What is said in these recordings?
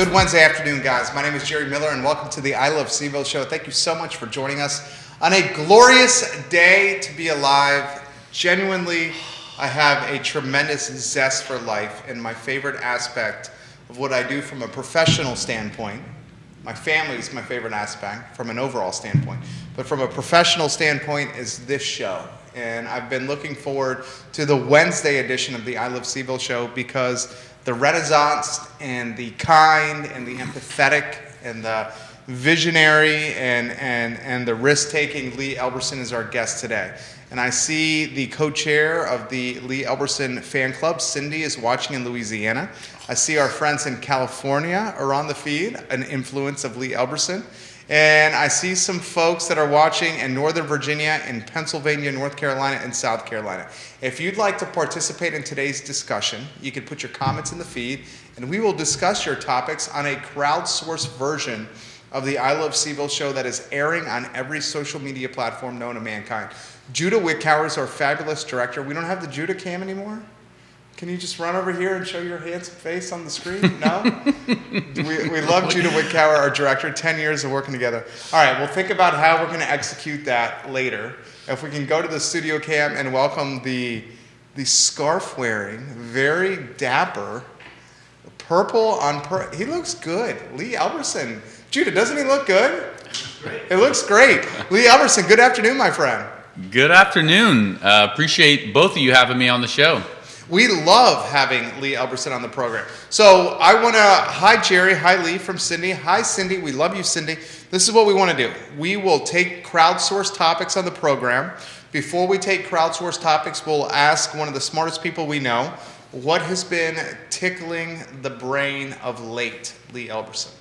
Good Wednesday afternoon, guys. My name is Jerry Miller, and welcome to the I Love CVille Show. Thank you so much for joining us on a glorious day to be alive. Genuinely, I have a tremendous zest for life, and my favorite aspect of what I do from a professional standpoint, my family is my favorite aspect from an overall standpoint, but from a professional standpoint is this show. And I've been looking forward to the Wednesday edition of the I Love CVille Show because the renaissance and the kind and the empathetic and the visionary and the risk-taking Lee Elberson is our guest today. And I see the co-chair of the Lee Elberson fan club, Cindy, is watching in Louisiana. I see our friends in California are on the feed, an influence of Lee Elberson. And I see some folks that are watching in Northern Virginia, in Pennsylvania, North Carolina, and South Carolina. If you'd like to participate in today's discussion, you can put your comments in the feed, and we will discuss your topics on a crowdsourced version of the I Love CVille Show that is airing on every social media platform known to mankind. Judah Wickhauer is our fabulous director. We don't have the Judah cam anymore? Can you just run over here and show your handsome face on the screen? No? we love Judah Wickhauer, our director, 10 years of working together. All right, we'll think about how we're going to execute that later. If we can go to the studio cam and welcome the scarf-wearing, very dapper, purple on he looks good. Lee Elberson. Judah, doesn't he look good? It looks great. Lee Elberson, good afternoon, my friend. Good afternoon. Appreciate both of you having me on the show. We love having Lee Elberson on the program. So I want to, hi Jerry, hi Lee from Cindy. Hi Cindy, we love you Cindy. This is what we want to do. We will take crowdsourced topics on the program. Before we take crowdsourced topics, we'll ask one of the smartest people we know, what has been tickling the brain of late, Lee Elberson?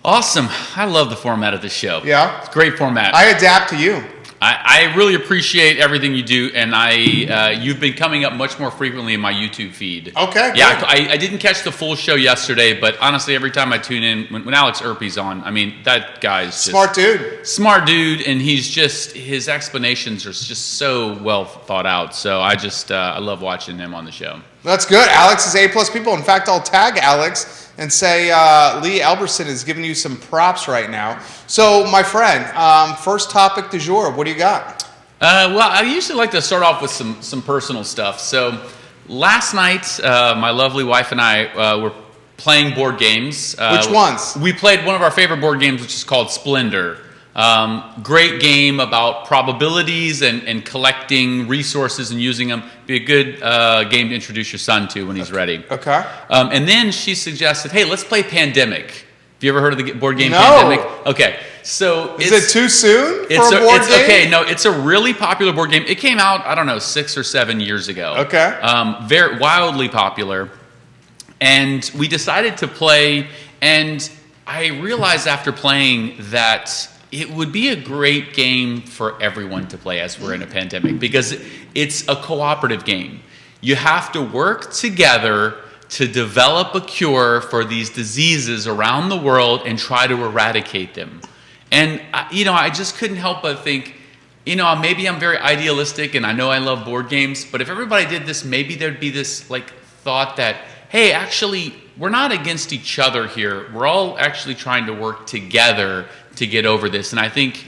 Awesome. I love the format of this show. Yeah? It's a great format. I adapt to you. I really appreciate everything you do, and you've been coming up much more frequently in my YouTube feed. Okay, yeah, I didn't catch the full show yesterday, but honestly, every time I tune in, when Alex Erpy's on, I mean, that guy's just smart dude. Smart dude, and his explanations are just so well thought out. So I love watching him on the show. That's good. Alex is A+ people. In fact, I'll tag Alex and say Lee Elberson is giving you some props right now. So, my friend, first topic du jour, what do you got? Well, I usually like to start off with some personal stuff. So, last night, my lovely wife and I were playing board games. Which ones? We played one of our favorite board games, which is called Splendor. Great game about probabilities and collecting resources and using them. Be a good game to introduce your son to when he's ready. Okay. And then she suggested, hey, let's play Pandemic. Have you ever heard of the board game No. Pandemic? Okay. So is it too soon for a board game? Okay, no, it's a really popular board game. It came out, I don't know, 6 or 7 years ago. Okay. Very wildly popular. And we decided to play, and I realized after playing that it would be a great game for everyone to play as we're in a pandemic because it's a cooperative game. You have to work together to develop a cure for these diseases around the world and try to eradicate them. And, I just couldn't help but think, maybe I'm very idealistic and I know I love board games, but if everybody did this, maybe there'd be this thought that, hey, actually, we're not against each other here. We're all actually trying to work together to get over this. And I think,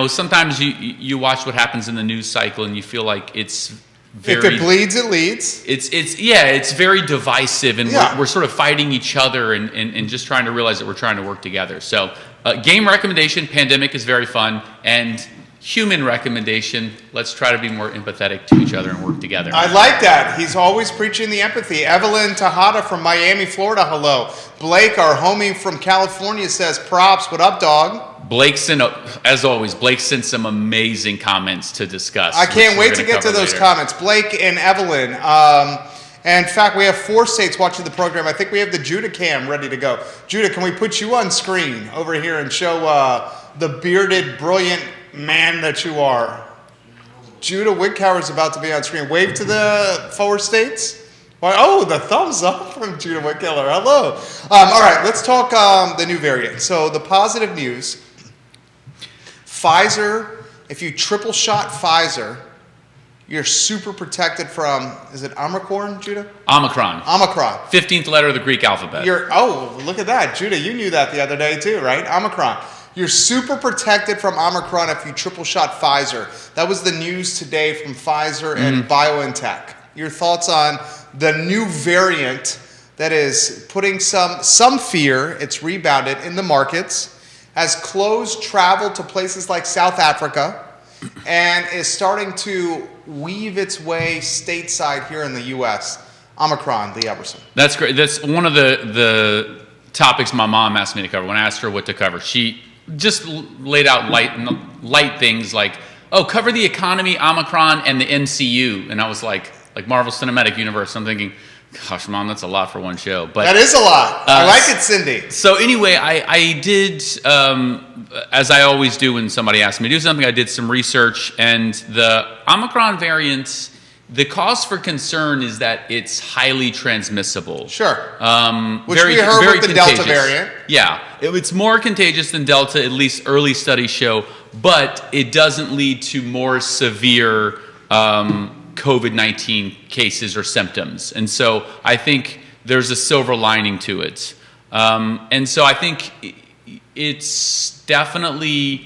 sometimes you watch what happens in the news cycle and you feel like it's very... If it bleeds, it leads. It's very divisive, and we're sort of fighting each other and just trying to realize that we're trying to work together. So game recommendation, Pandemic is very fun. And human recommendation, let's try to be more empathetic to each other and work together. I like that. He's always preaching the empathy. Evelyn Tejada from Miami, Florida, hello. Blake, our homie from California, says, props. What up, dog? Blake sent some amazing comments to discuss. I can't wait to get to those comments. Blake and Evelyn. And in fact, we have 4 states watching the program. I think we have the Judah cam ready to go. Judah, can we put you on screen over here and show the bearded, brilliant man that you are? Judah Wickhauer is about to be on screen. Wave to the 4 states. Oh, the thumbs up from Judah Wickhauer. Hello. All right, let's talk the new variant. So the positive news, Pfizer, if you triple shot Pfizer, You're super protected from, is it Omicron, Judah? Omicron. Omicron. 15th letter of the Greek alphabet. Look at that. Judah, you knew that the other day too, right? Omicron. You're super protected from Omicron if you triple shot Pfizer. That was the news today from Pfizer and BioNTech. Your thoughts on the new variant that is putting some fear, it's rebounded in the markets, has closed travel to places like South Africa, and is starting to weave its way stateside here in the U.S. Omicron, Lee Elberson. That's great. That's one of the topics my mom asked me to cover. When I asked her what to cover, she just laid out light things like, cover the economy, Omicron, and the MCU. And I was like Marvel Cinematic Universe. I'm thinking, gosh, Mom, that's a lot for one show. But that is a lot. I like it, Cindy. So anyway, I did, as I always do when somebody asks me to do something, I did some research, and the Omicron variant, the cause for concern is that it's highly transmissible. Sure. Which we heard with the Delta variant. Yeah. It's more contagious than Delta, at least early studies show, but it doesn't lead to more severe COVID-19 cases or symptoms. And so I think there's a silver lining to it. And so I think it's definitely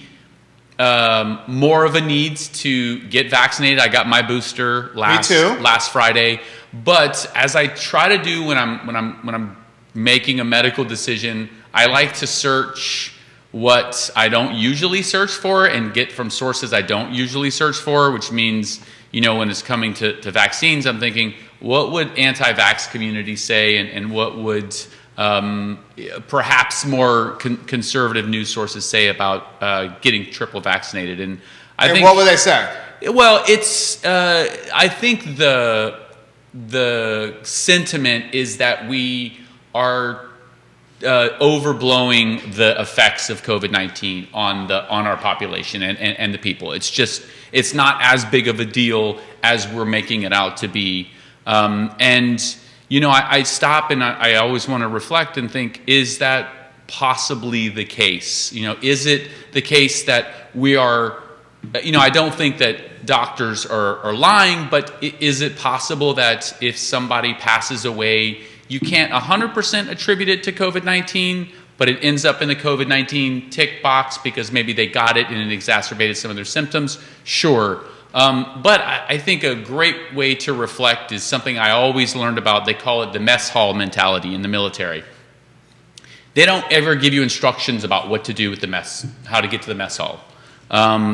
more of a need to get vaccinated. I got my booster last Friday. But as I try to do when I'm making a medical decision, I like to search what I don't usually search for and get from sources I don't usually search for, which means, when it's coming to vaccines, I'm thinking, what would anti-vax community say, and what would perhaps more conservative news sources say about getting triple vaccinated? And I think, what would they say? Well, it's I think the sentiment is that we are overblowing the effects of COVID-19 on our population and the people. It's not as big of a deal as we're making it out to be. I stop and I always want to reflect and think, is that possibly the case? Is it the case that we are, I don't think that doctors are lying, but is it possible that if somebody passes away, you can't 100% attribute it to COVID-19, but it ends up in the COVID-19 tick box because maybe they got it and it exacerbated some of their symptoms? Sure. But I think a great way to reflect is something I always learned about. They call it the mess hall mentality in the military. They don't ever give you instructions about what to do with the mess, how to get to the mess hall.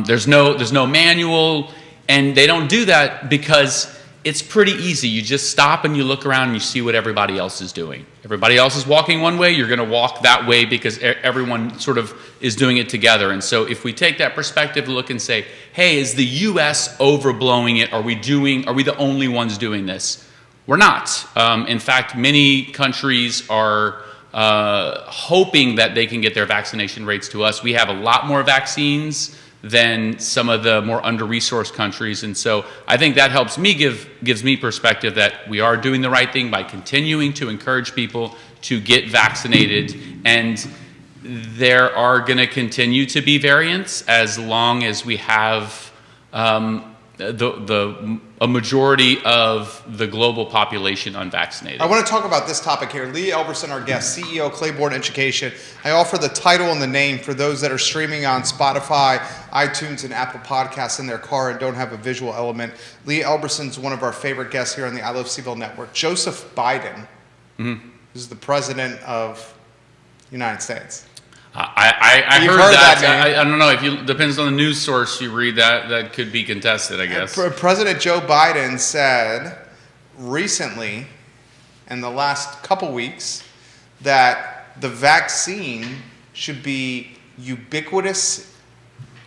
There's no manual, and they don't do that because it's pretty easy. You just stop and you look around and you see what everybody else is doing. Everybody else is walking one way, you're going to walk that way because everyone sort of is doing it together. And so if we take that perspective, look and say, hey, is the U.S. overblowing it? Are we the only ones doing this? We're not. In fact, many countries are hoping that they can get their vaccination rates to us. We have a lot more vaccines than some of the more under-resourced countries. And so I think that helps me, gives me perspective that we are doing the right thing by continuing to encourage people to get vaccinated. And there are going to continue to be variants as long as we have a majority of the global population unvaccinated. I want to talk about this topic here. Lee Elberson, our guest, CEO, Clayborne Education. I offer the title and the name for those that are streaming on Spotify, iTunes, and Apple Podcasts in their car and don't have a visual element. Lee Elberson's one of our favorite guests here on the I Love CVille Network. Joseph Biden is the president of the United States. I heard that. I don't know. Depends on the news source you read. That could be contested, I guess. President Joe Biden said recently, in the last couple weeks, that the vaccine should be ubiquitous,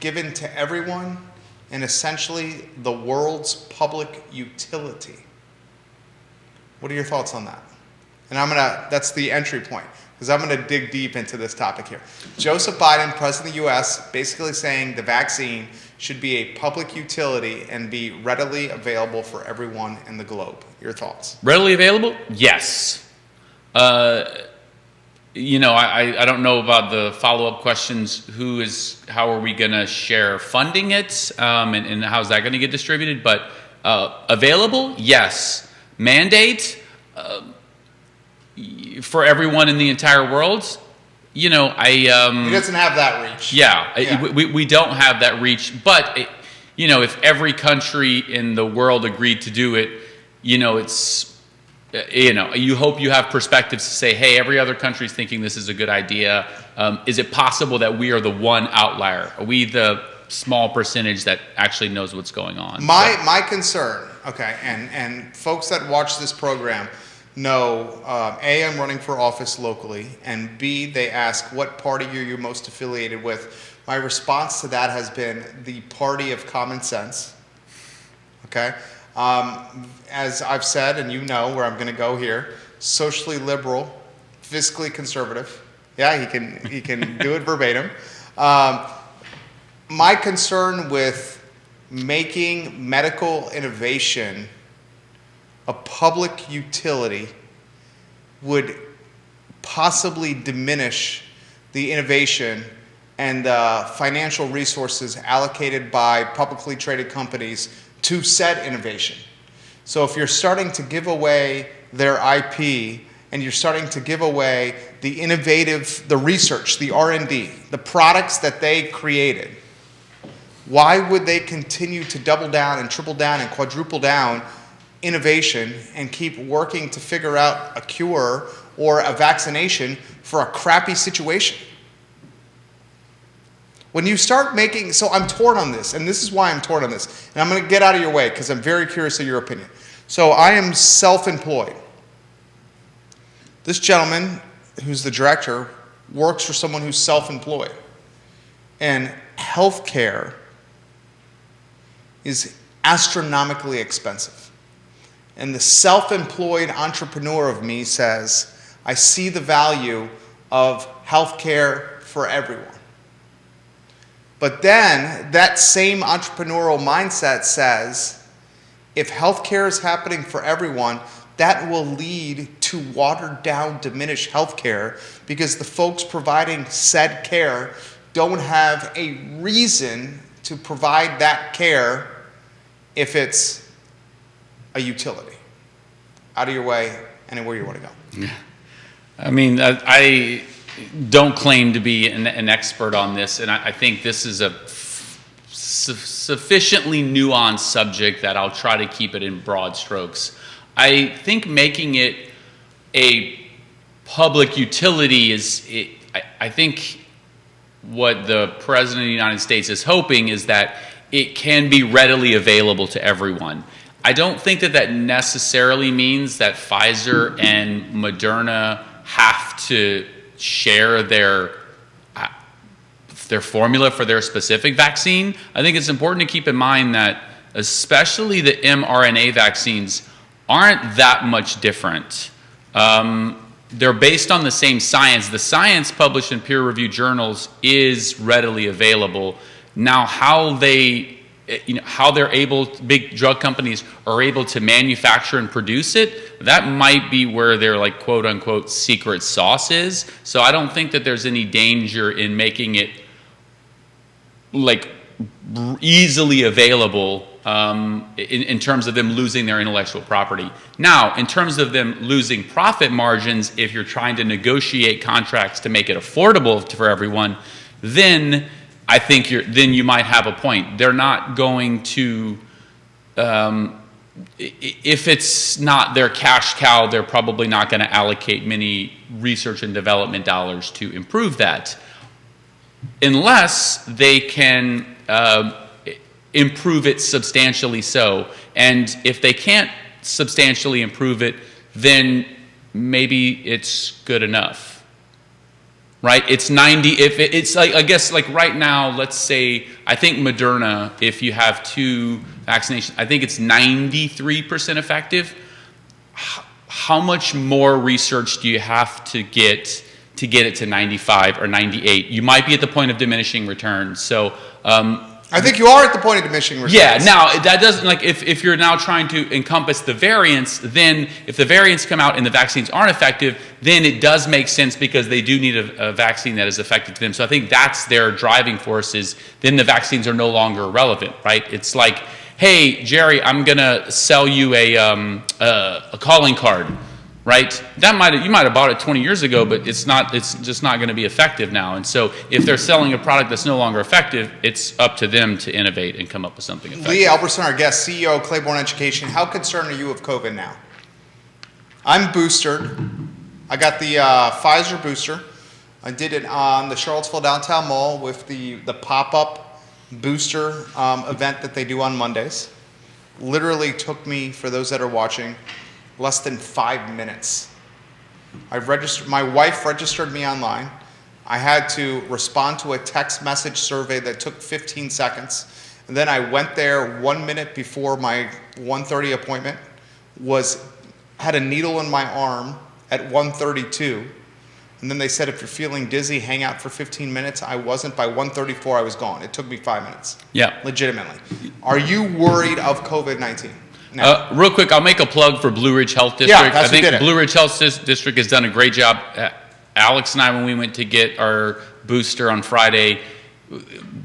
given to everyone, and essentially the world's public utility. What are your thoughts on that? And that's the entry point, because I'm going to dig deep into this topic here. Joseph Biden, President of the U.S., basically saying the vaccine should be a public utility and be readily available for everyone in the globe. Your thoughts? Readily available? Yes. I don't know about the follow-up questions. How are we going to share funding it, and how's that going to get distributed? But Available? Yes. Mandate for everyone in the entire world? You know, He doesn't have that reach. Yeah. We don't have that reach. But, you know, if every country in the world agreed to do it, you know, it's, you know, you hope you have perspectives to say, hey, every other country is thinking this is a good idea. Is it possible that we are the one outlier? Are we the small percentage that actually knows what's going on? My concern, okay, and folks that watch this program know, A, I'm running for office locally, and B, they ask what party you're most affiliated with. My response to that has been the party of common sense, okay? As I've said, and you know where I'm going to go here, socially liberal, fiscally conservative. Yeah, he can do it verbatim. My concern with making medical innovation a public utility would possibly diminish the innovation and financial resources allocated by publicly traded companies to said innovation. So if you're starting to give away their IP and you're starting to give away the innovative, the research, the R&D, the products that they created, why would they continue to double down and triple down and quadruple down innovation and keep working to figure out a cure or a vaccination for a crappy situation? When you start making, so I'm torn on this, and this is why I'm torn on this, and I'm going to get out of your way because I'm very curious of your opinion. So I am self-employed. This gentleman, who's the director, works for someone who's self-employed. And healthcare is astronomically expensive. And the self-employed entrepreneur of me says, I see the value of healthcare for everyone. But then that same entrepreneurial mindset says, if healthcare is happening for everyone, that will lead to watered down, diminished healthcare because the folks providing said care don't have a reason to provide that care if it's a utility. Out of your way, anywhere you want to go. Yeah. I mean, I don't claim to be an expert on this, and I think this is a sufficiently nuanced subject that I'll try to keep it in broad strokes. I think making it a public utility I think what the President of the United States is hoping is that it can be readily available to everyone. I don't think that necessarily means that Pfizer and Moderna have to share their formula for their specific vaccine. I think it's important to keep in mind that especially the mRNA vaccines aren't that much different. They're based on the same science. The science published in peer-reviewed journals is readily available. Now, how they're able, big drug companies are able to manufacture and produce it, that might be where their like quote unquote secret sauce is. So I don't think that there's any danger in making it like easily available in terms of them losing their intellectual property. Now, in terms of them losing profit margins, if you're trying to negotiate contracts to make it affordable for everyone, then I think you might have a point. They're not going to, if it's not their cash cow, they're probably not going to allocate many research and development dollars to improve that, unless they can improve it substantially so. And if they can't substantially improve it, then maybe it's good enough. Right? It's 90, if it's like, I guess like right now, let's say, I think Moderna, if you have 2 vaccinations, I think it's 93% effective. How much more research do you have to get it to 95 or 98? You might be at the point of diminishing returns. So, I think you are at the point of diminishing returns. Yeah, now that doesn't, like if you're now trying to encompass the variants, then if the variants come out and the vaccines aren't effective, then it does make sense because they do need a vaccine that is effective to them. So I think that's their driving force is then the vaccines are no longer relevant, right? It's like hey, Jerry, I'm going to sell you a calling card, right? You might have bought it 20 years ago, but it's just not going to be effective now. And so if they're selling a product that's no longer effective, it's up to them to innovate and come up with something effective. Lee Elberson, our guest, CEO of Clayborne Education. How concerned are you of COVID now? I'm boosted. I got the Pfizer booster. I did it on the Charlottesville Downtown Mall with the pop-up booster event that they do on Mondays. Literally took me, for those that are watching, less than 5 minutes. My wife registered me online. I had to respond to a text message survey that took 15 seconds. And then I went there 1 minute before my 1:30 appointment, had a needle in my arm at 1:32. And then they said, if you're feeling dizzy, hang out for 15 minutes. I wasn't. By 1:34, I was gone. It took me 5 minutes. Yeah. Legitimately. Are you worried of COVID-19? No. Real quick, I'll make a plug for Blue Ridge Health District. Yeah, that's I think who did it. Blue Ridge Health District has done a great job. Alex and I, when we went to get our booster on Friday,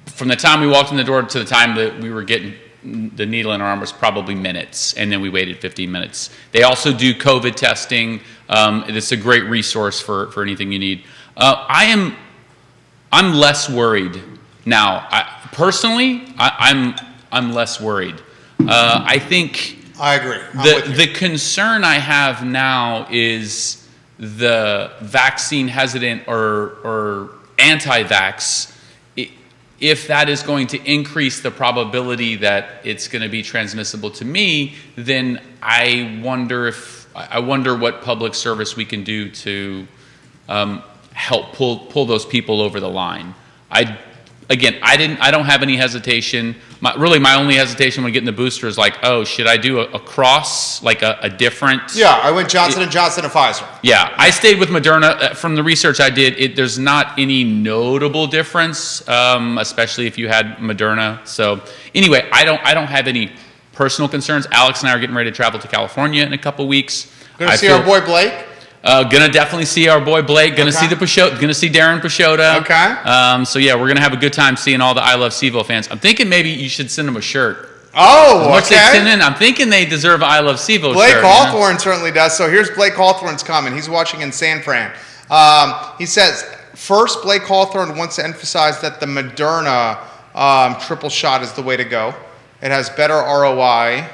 from the time we walked in the door to the time that we were getting the needle in our arm was probably minutes, and then we waited 15 minutes. They also do COVID testing. It's a great resource for anything you need. I'm less worried now. I'm less worried. I think I agree. The concern I have now is the vaccine hesitant or anti-vax. If that is going to increase the probability that it's going to be transmissible to me, then I wonder what public service we can do to help pull those people over the line. I don't have any hesitation. My only hesitation when getting the booster is like, oh, should I do a cross, like a different? Yeah, I went Johnson & Johnson and Pfizer. Yeah, I stayed with Moderna. From the research I did, there's not any notable difference, especially if you had Moderna. So anyway, I don't have any personal concerns. Alex and I are getting ready to travel to California in a couple weeks. Gonna see our boy Blake. Gonna definitely see our boy Blake. Gonna see Gonna see Darren Pashota. Okay. So yeah, we're gonna have a good time seeing all the I Love CVille fans. I'm thinking maybe you should send them a shirt. Oh, Once they send in, I'm thinking they deserve an I Love CVille Blake shirt. Blake Hawthorne certainly does. So here's Blake Hawthorne's comment. He's watching in San Fran. He says, first, Blake Hawthorne wants to emphasize that the Moderna triple shot is the way to go. It has better ROI.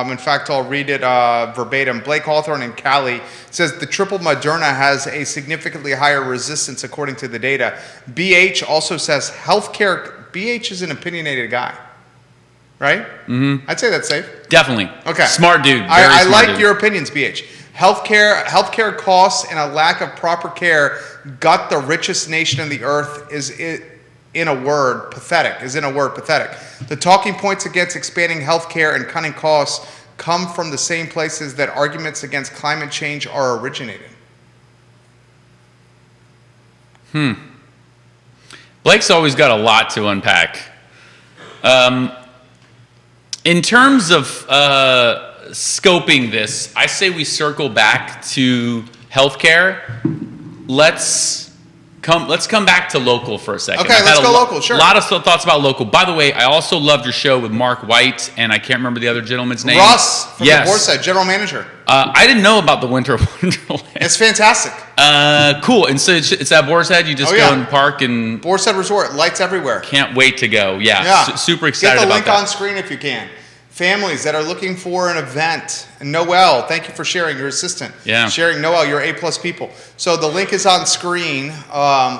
In fact, I'll read it verbatim. Blake Hawthorne in Cali says the triple Moderna has a significantly higher resistance according to the data. BH also says healthcare. BH is an opinionated guy, right? Mm-hmm. I'd say that's safe. Definitely. Okay. Smart dude. I like your opinions, BH. Healthcare costs and a lack of proper care gut the richest nation on the earth in a word, pathetic. The talking points against expanding healthcare and cutting costs come from the same places that arguments against climate change are originated. Blake's always got a lot to unpack. In terms of scoping this, I say we circle back to healthcare. Let's come back to local for a second. Okay, let's go local, sure. A lot of thoughts about local. By the way, I also loved your show with Mark White, and I can't remember the other gentleman's name. Russ from the Boar's Head, general manager. I didn't know about the Winter Wonderland. It's fantastic. Cool. And so it's at Boar's Head? You just go and park and... Boar's Head Resort, lights everywhere. Can't wait to go. Yeah. Super excited about that. Get the link on screen if you can. Families that are looking for an event. And Noelle, thank you for sharing, your assistant. Yeah. Sharing Noelle, you're A+ people. So the link is on screen.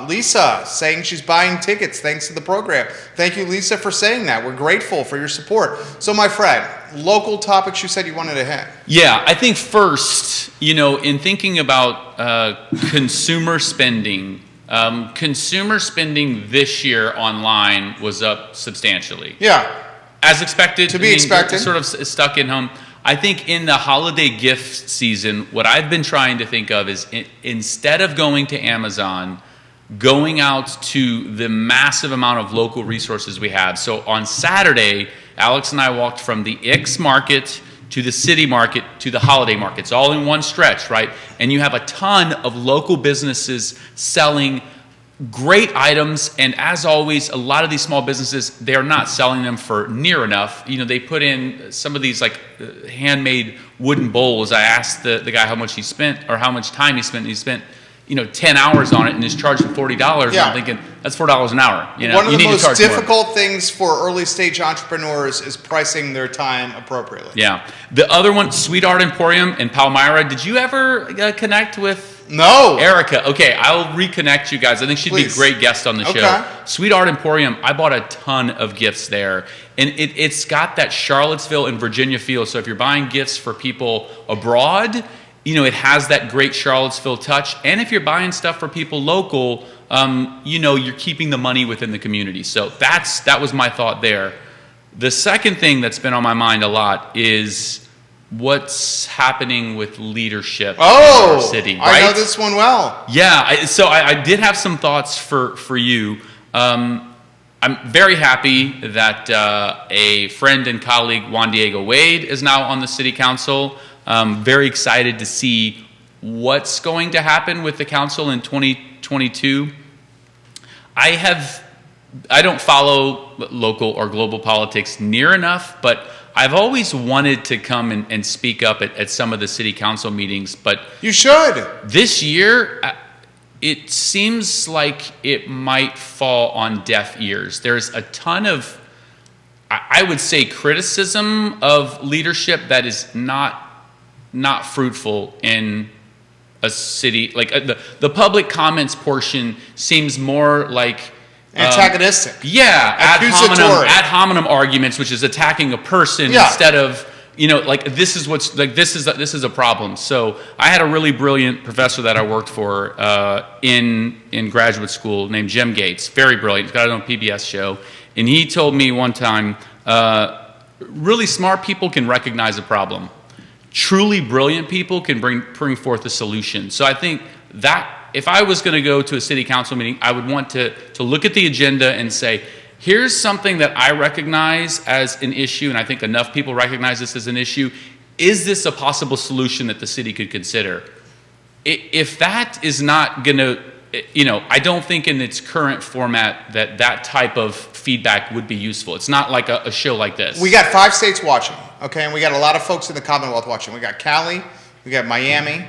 Lisa saying she's buying tickets thanks to the program. Thank you, Lisa, for saying that. We're grateful for your support. So my friend, local topics you said you wanted to hit. Yeah, I think first, in thinking about consumer spending this year online was up substantially. Yeah. As expected. To be expected. Sort of stuck in home. I think in the holiday gift season, what I've been trying to think of is instead of going to Amazon, going out to the massive amount of local resources we have. So on Saturday, Alex and I walked from the Ix Market to the City Market to the Holiday Markets, all in one stretch, right? And you have a ton of local businesses selling great items, and as always, a lot of these small businesses, they're not selling them for near enough. They put in some of these like handmade wooden bowls. I asked the guy how much he spent or how much time he spent. He spent 10 hours on it and is charging $40. Yeah. I'm thinking that's $4 an hour. One of you the need to most charge more. difficult things for early stage entrepreneurs is pricing their time appropriately. Yeah. The other one, Sweet Art Emporium in Palmyra. Did you ever connect with No. Erica? Okay, I'll reconnect you guys. I think she'd be a Please. great guest on the show. Okay. Sweet Art Emporium, I bought a ton of gifts there. And it's got that Charlottesville and Virginia feel. So if you're buying gifts for people abroad, it has that great Charlottesville touch. And if you're buying stuff for people local, you're keeping the money within the community. So that was my thought there. The second thing that's been on my mind a lot is what's happening with leadership in our city, right? I know this one well. Yeah, so I did have some thoughts for you. I'm very happy that a friend and colleague, Juan Diego Wade, is now on the city council. Very excited to see what's going to happen with the council in 2022. I don't follow local or global politics near enough, but I've always wanted to come and speak up at some of the city council meetings. But You should. this year, it seems like it might fall on deaf ears. There's a ton of, I would say, criticism of leadership that is not fruitful in a city. Like the public comments portion seems more like Antagonistic. Ad hominem arguments, which is attacking a person Yeah. instead of this is a problem. So I had a really brilliant professor that I worked for in graduate school named Jim Gates. Very brilliant. He's got his own PBS show, and he told me one time, really smart people can recognize a problem. Truly brilliant people can bring forth a solution. So I think that if I was going to go to a city council meeting, I would want to look at the agenda and say, here's something that I recognize as an issue, and I think enough people recognize this as an issue. Is this a possible solution that the city could consider? If that is not going to, I don't think in its current format that type of feedback would be useful. It's not like a show like this. We got 5 states watching, okay, and we got a lot of folks in the Commonwealth watching. We got Cali, we got Miami,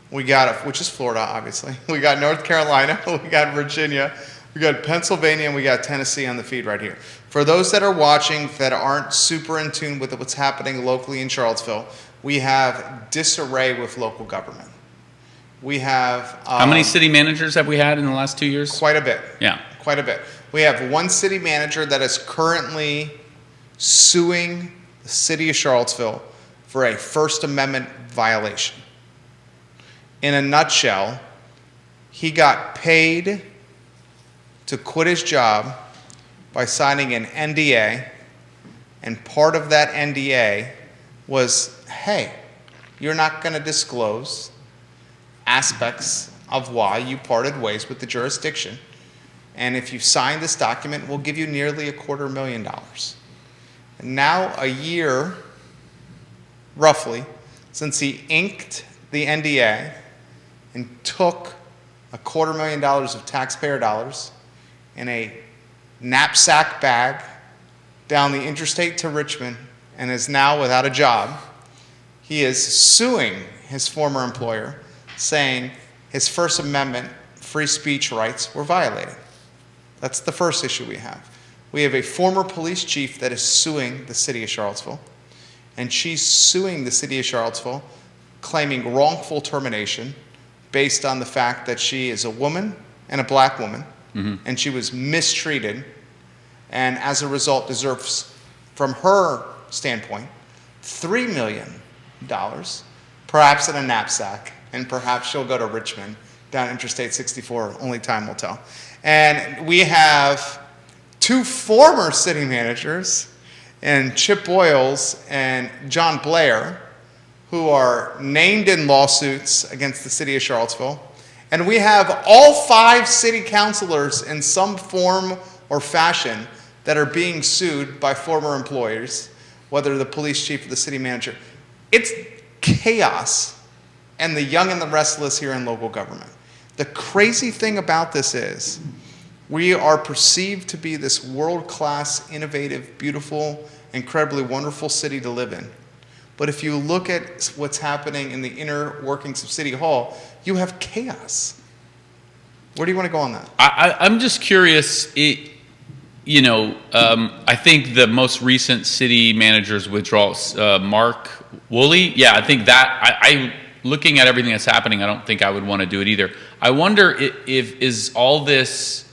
we got, which is Florida, obviously. We got North Carolina, we got Virginia, we got Pennsylvania, and we got Tennessee on the feed right here. For those that are watching that aren't super in tune with what's happening locally in Charlottesville, we have disarray with local government. We have... How many city managers have we had in the last 2 years? Quite a bit. Yeah. Quite a bit. We have one city manager that is currently suing the city of Charlottesville for a First Amendment violation. In a nutshell, he got paid to quit his job by signing an NDA, and part of that NDA was, hey, you're not going to disclose aspects of why you parted ways with the jurisdiction, and if you sign this document, we'll give you nearly $250,000. And now, a year, roughly, since he inked the NDA and took $250,000 of taxpayer dollars in a knapsack bag down the interstate to Richmond and is now without a job, he is suing his former employer, saying his First Amendment free speech rights were violated. That's the first issue we have. We have a former police chief that is suing the city of Charlottesville, and she's suing the city of Charlottesville, claiming wrongful termination based on the fact that she is a woman and a black woman, and she was mistreated, and as a result deserves, from her standpoint, $3 million, perhaps in a knapsack, and perhaps she'll go to Richmond down Interstate 64, only time will tell. And we have 2 former city managers, and Chip Boyles and John Blair, who are named in lawsuits against the city of Charlottesville. And we have all 5 city councilors in some form or fashion that are being sued by former employers, whether the police chief or the city manager. It's chaos and the young and the restless here in local government. The crazy thing about this is we are perceived to be this world-class, innovative, beautiful, incredibly wonderful city to live in. But if you look at what's happening in the inner workings of City Hall, you have chaos. Where do you want to go on that? I'm just curious. I think the most recent city manager's withdrawal, Mark Woolley. Yeah, I think that I looking at everything that's happening, I don't think I would want to do it either. I wonder if is all this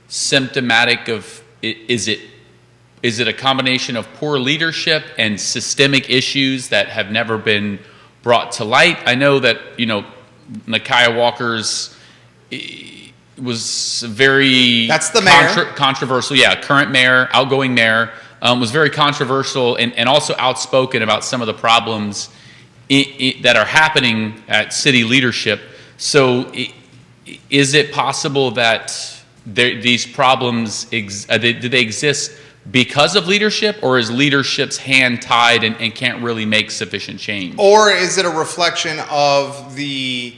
symptomatic of is it a combination of poor leadership and systemic issues that have never been brought to light? I know that Nakia Walker's was very that's the mayor. Controversial. Yeah, current mayor, outgoing mayor, was very controversial and also outspoken about some of the problems that are happening at city leadership. So is it possible that these problems, do they exist because of leadership, or is leadership's hand tied and can't really make sufficient change? Or is it a reflection of the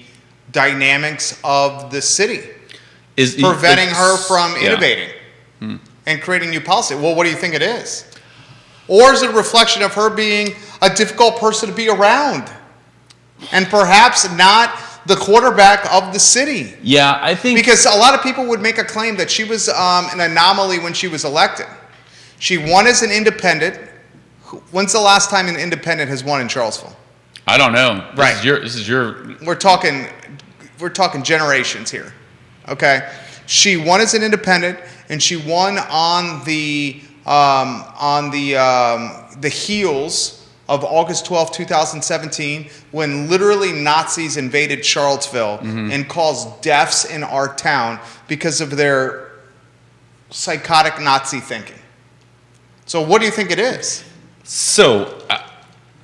dynamics of the city? Preventing her from innovating and creating new policy. Well, what do you think it is? Or is it a reflection of her being a difficult person to be around and perhaps not the quarterback of the city? Yeah, I think... Because a lot of people would make a claim that she was an anomaly when she was elected. She won as an independent. When's the last time an independent has won in Charlottesville? I don't know. Right. This is your... We're talking generations here. Okay, she won as an independent, and she won on the heels of August 12, 2017, when literally Nazis invaded Charlottesville and caused deaths in our town because of their psychotic Nazi thinking. So, what do you think it is? So,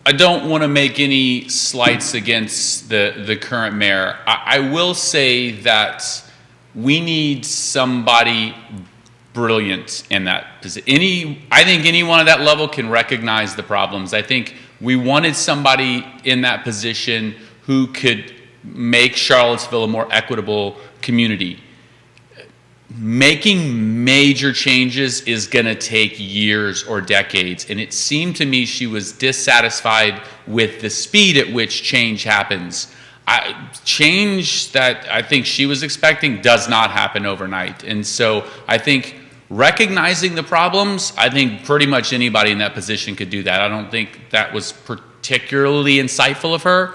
I don't want to make any slights against the current mayor. I will say that we need somebody brilliant in that position. I think anyone at that level can recognize the problems. I think we wanted somebody in that position who could make Charlottesville a more equitable community. Making major changes is going to take years or decades, and it seemed to me she was dissatisfied with the speed at which change happens. Change that I think she was expecting does not happen overnight. And so I think recognizing the problems, I think pretty much anybody in that position could do that. I don't think that was particularly insightful of her.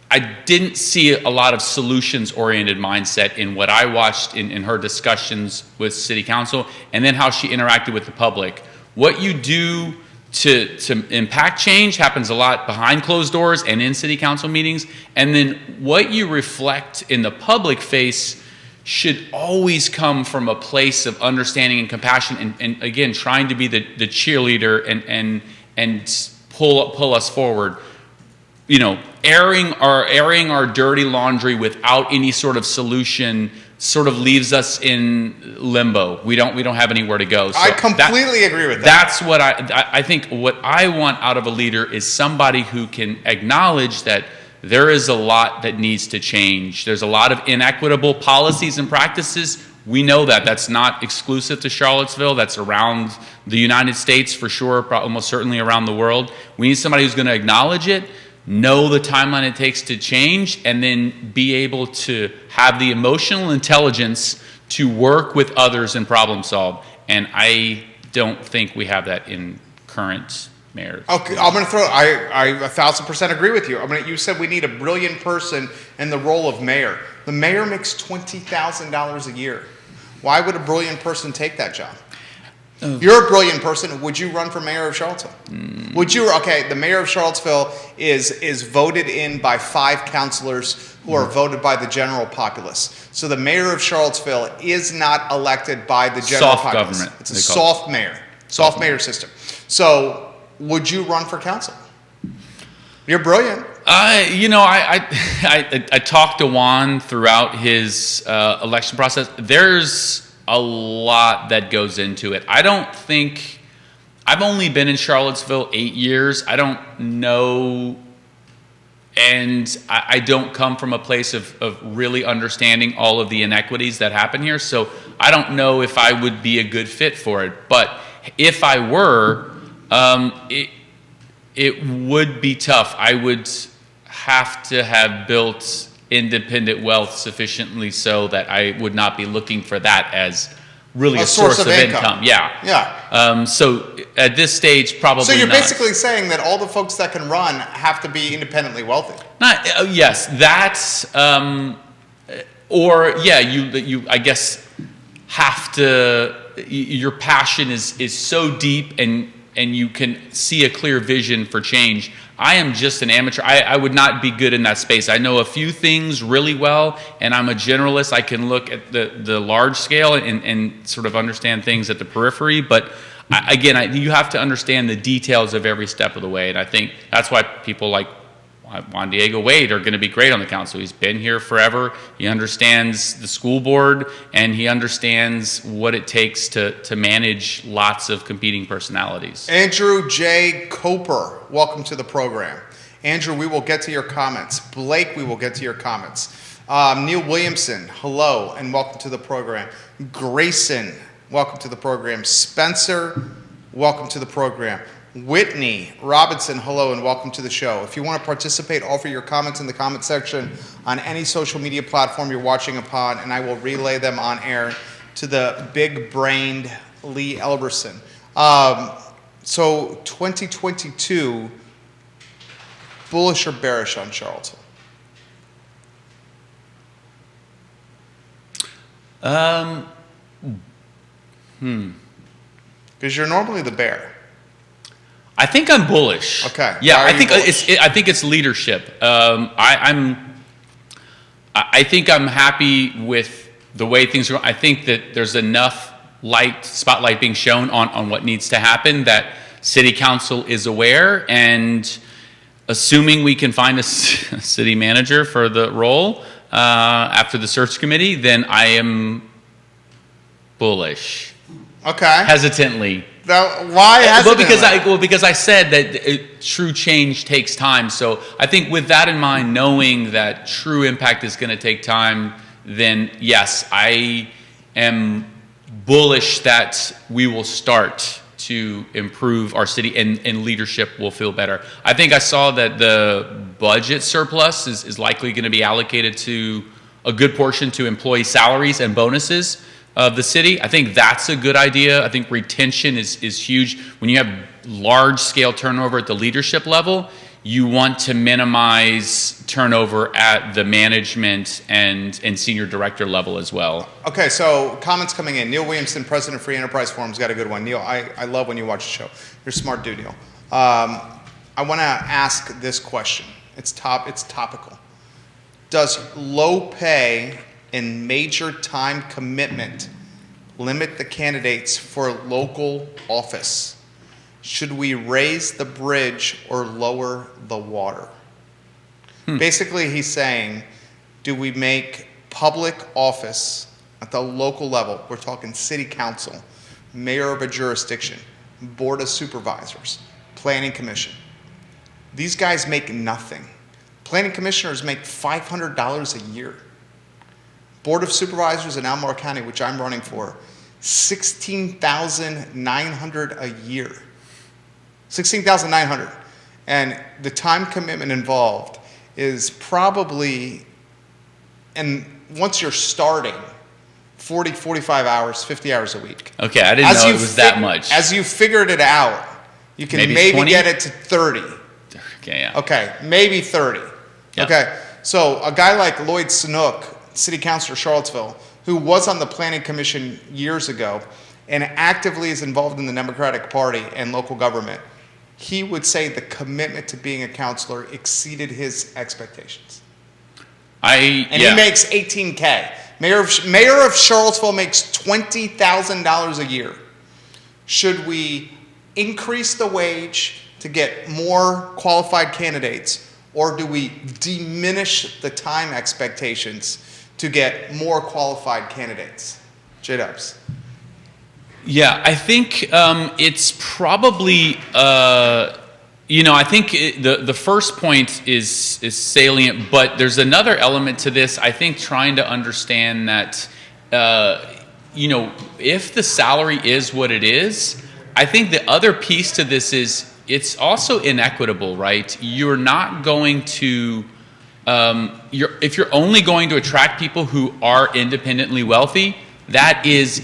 I didn't see a lot of solutions-oriented mindset in what I watched in her discussions with City Council, and then how she interacted with the public. What you do to impact change happens a lot behind closed doors and in City Council meetings, and then what you reflect in the public face should always come from a place of understanding and compassion, and again, trying to be the cheerleader and pull us forward. Airing our dirty laundry without any sort of solution sort of leaves us in limbo. We don't have anywhere to go. So I completely agree with that. That's what I think. What I want out of a leader is somebody who can acknowledge that there is a lot that needs to change. There's a lot of inequitable policies and practices. We know that. That's not exclusive to Charlottesville. That's around the United States for sure, almost certainly around the world. We need somebody who's going to acknowledge it, know the timeline it takes to change, and then be able to have the emotional intelligence to work with others and problem solve. And I don't think we have that in current mayors. Okay, I'm going to throw. I 1,000% agree with you. You said we need a brilliant person in the role of mayor. The mayor makes $20,000 a year. Why would a brilliant person take that job? You're a brilliant person. Would you run for mayor of Charlottesville? Would you? Okay, the mayor of Charlottesville is voted in by 5 councilors who are voted by the general populace. So the mayor of Charlottesville is not elected by the general soft populace. Government. It's a soft mayor system. So would you run for council? You're brilliant. I talked to Juan throughout his election process. There's a lot that goes into it. I don't think, I've only been in Charlottesville 8 years. I don't know and I don't come from a place of really understanding all of the inequities that happen here. So I don't know if I would be a good fit for it. But if I were, it would be tough. I would have to have built independent wealth sufficiently so that I would not be looking for that as really a source of income. Yeah. So at this stage, probably not. So you're basically saying that all the folks that can run have to be independently wealthy. Yes, that's or yeah, you I guess have to. Your passion is so deep and you can see a clear vision for change. I am just an amateur. I would not be good in that space. I know a few things really well, and I'm a generalist. I can look at the large scale and sort of understand things at the periphery. But you have to understand the details of every step of the way. And I think that's why people like Juan Diego Wade are going to be great on the council. He's been here forever. He understands the school board, and he understands what it takes to manage lots of competing personalities. Andrew J. Coper, welcome to the program. Andrew, we will get to your comments. Blake, we will get to your comments. Neil Williamson, hello, and welcome to the program. Grayson, welcome to the program. Spencer, welcome to the program. Whitney Robinson, hello and welcome to the show. If you want to participate, offer your comments in the comment section on any social media platform you're watching upon, and I will relay them on air to the big-brained Lee Elberson. So 2022, bullish or bearish on Charlottesville? Because you're normally the bear. I think I'm bullish. Okay. Yeah, I think it's leadership. I think I'm happy with the way things are going. I think that there's enough spotlight being shown on what needs to happen that City Council is aware, and assuming we can find a city manager for the role after the search committee, then I am bullish. Okay. Hesitantly. Why hesitantly? Because I said that true change takes time. So I think with that in mind, knowing that true impact is going to take time, then yes, I am bullish that we will start to improve our city and leadership will feel better. I think I saw that the budget surplus is likely going to be allocated to a good portion to employee salaries and bonuses of the city. I think that's a good idea. I think retention is huge. When you have large scale turnover at the leadership level, you want to minimize turnover at the management and senior director level as well. Okay, so comments coming in. Neil Williamson, president of Free Enterprise Forum's got a good one. Neil, I love when you watch the show. You're a smart dude, Neil. I want to ask this question. It's topical. Does low pay and major time commitment limit the candidates for local office? Should we raise the bridge or lower the water? Basically, he's saying, do we make public office at the local level, we're talking city council, mayor of a jurisdiction, board of supervisors, planning commission. These guys make nothing. Planning commissioners make $500 a year. Board of Supervisors in Albemarle County, which I'm running for, $16,900 a year. $16,900. And the time commitment involved is probably, and once you're starting, 40, 45 hours, 50 hours a week. Okay, I didn't know it was that much. As you figured it out, you can maybe get it to 30. Okay, yeah. Okay, maybe 30. Yep. Okay, so a guy like Lloyd Sanook, city councilor Charlottesville, who was on the planning commission years ago and actively is involved in the Democratic Party and local government, he would say the commitment to being a councilor exceeded his expectations. He makes $18K. Mayor of Charlottesville makes $20,000 a year. Should we increase the wage to get more qualified candidates, or do we diminish the time expectations to get more qualified candidates? J-Dubs. Yeah, I think it's probably I think the first point is salient, but there's another element to this. I think trying to understand that, if the salary is what it is, I think the other piece to this is it's also inequitable, right? You're not going to, if you're only going to attract people who are independently wealthy, that is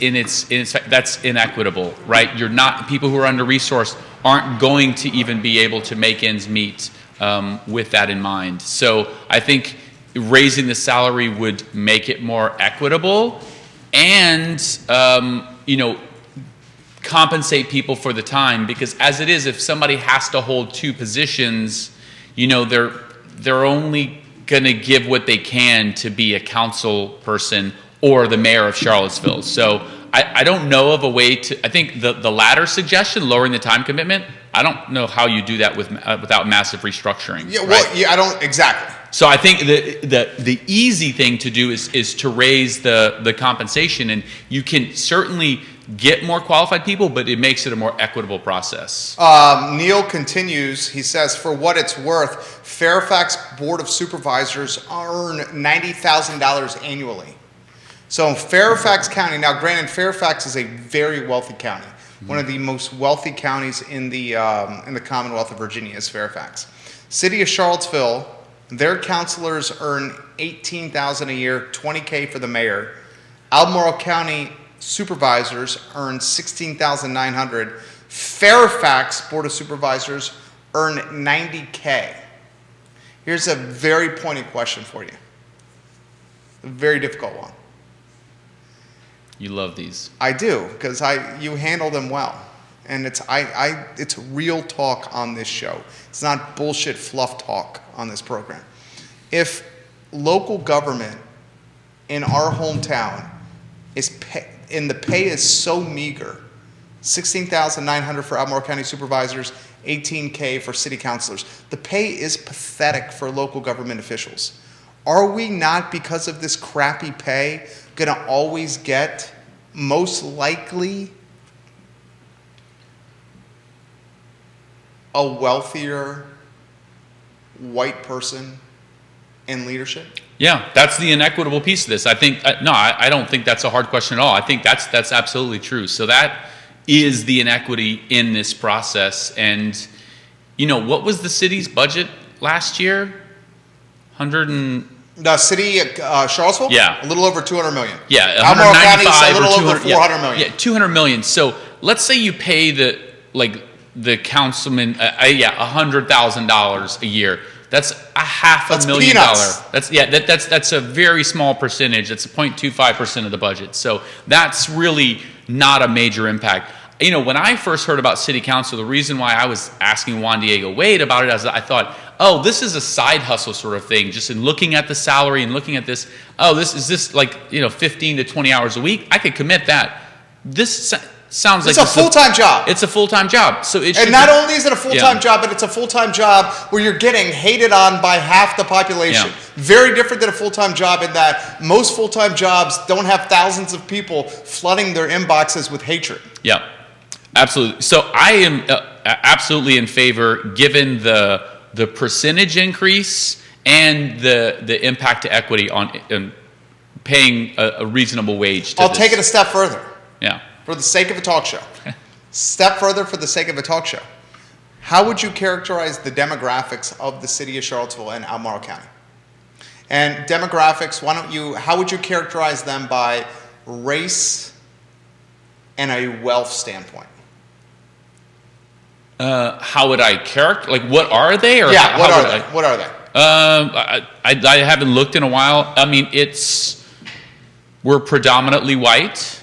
that's inequitable, right? You're not, people who are under-resourced aren't going to even be able to make ends meet with that in mind. So I think raising the salary would make it more equitable and, compensate people for the time, because as it is, if somebody has to hold two positions, they're only going to give what they can to be a council person or the mayor of Charlottesville. So I don't know of a way to, I think the latter suggestion, lowering the time commitment, I don't know how you do that without massive restructuring. Yeah, right? well, yeah, I don't, exactly. So I think the easy thing to do is to raise the compensation, and you can certainly get more qualified people, but it makes it a more equitable process. Neil continues, he says, for what it's worth, Fairfax Board of Supervisors earn $90,000 annually. So in Fairfax County, now granted, Fairfax is a very wealthy county. One of the most wealthy counties in the Commonwealth of Virginia is Fairfax. City of Charlottesville, their counselors earn $18,000 a year, $20K for the mayor. Albemarle County supervisors earn $16,900. Fairfax Board of Supervisors earn $90K. Here's a very pointed question for you. A very difficult one. You love these. I do, because you handle them well. And it's real talk on this show. It's not bullshit fluff talk on this program. If local government in our hometown the pay is so meager, $16,900 for Albemarle County supervisors, $18K for city councilors. The pay is pathetic for local government officials. Are we not, because of this crappy pay, going to always get, most likely, a wealthier white person in leadership? Yeah, that's the inequitable piece of this. I think, I don't think that's a hard question at all. I think that's absolutely true. So that is the inequity in this process. And, what was the city's budget last year? The city of Charlottesville? Yeah. A little over $200 million. Yeah, Albemarle County is a little 200, over $400 million. Yeah, $200 million. So let's say you pay the councilman, $100,000 a year. That's $500,000. That's a very small percentage. That's 0.25% of the budget. So that's really not a major impact. When I first heard about city council, the reason why I was asking Juan Diego Wade about it is I thought, this is a side hustle sort of thing. Just in looking at the salary and looking at this, this like 15 to 20 hours a week. I could commit that. This sounds like it's a full-time job. It's a full-time job. So and not only is it a full-time job, but it's a full-time job where you're getting hated on by half the population. Yeah. Very different than a full-time job in that most full-time jobs don't have thousands of people flooding their inboxes with hatred. Yeah, absolutely. So I am absolutely in favor, given the percentage increase and the impact to equity on paying a reasonable wage to I'll take it a step further. Yeah. For the sake of a talk show. Step further for the sake of a talk show. How would you characterize the demographics of the city of Charlottesville and Albemarle County? And demographics, how would you characterize them by race and a wealth standpoint? How would I what are they? Or yeah, what are they? What are they? I haven't looked in a while. I mean, we're predominantly white.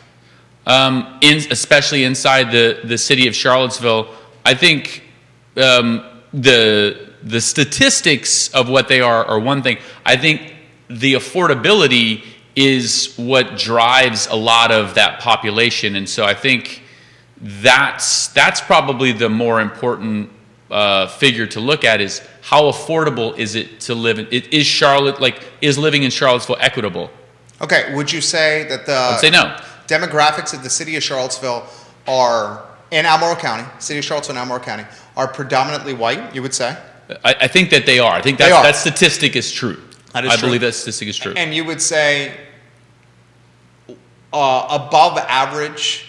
Especially inside the city of Charlottesville, I think the statistics of what they are one thing. I think the affordability is what drives a lot of that population, and so I think that's probably the more important figure to look at is how affordable is it to live in? Is living in Charlottesville equitable? Okay, would you say that I'd say no. Demographics of the city of Charlottesville are in Albemarle County, city of Charlottesville and Albemarle County, are predominantly white, you would say? I think that they are. I think that statistic is true. That is I true. believe that statistic is true. And you would say above average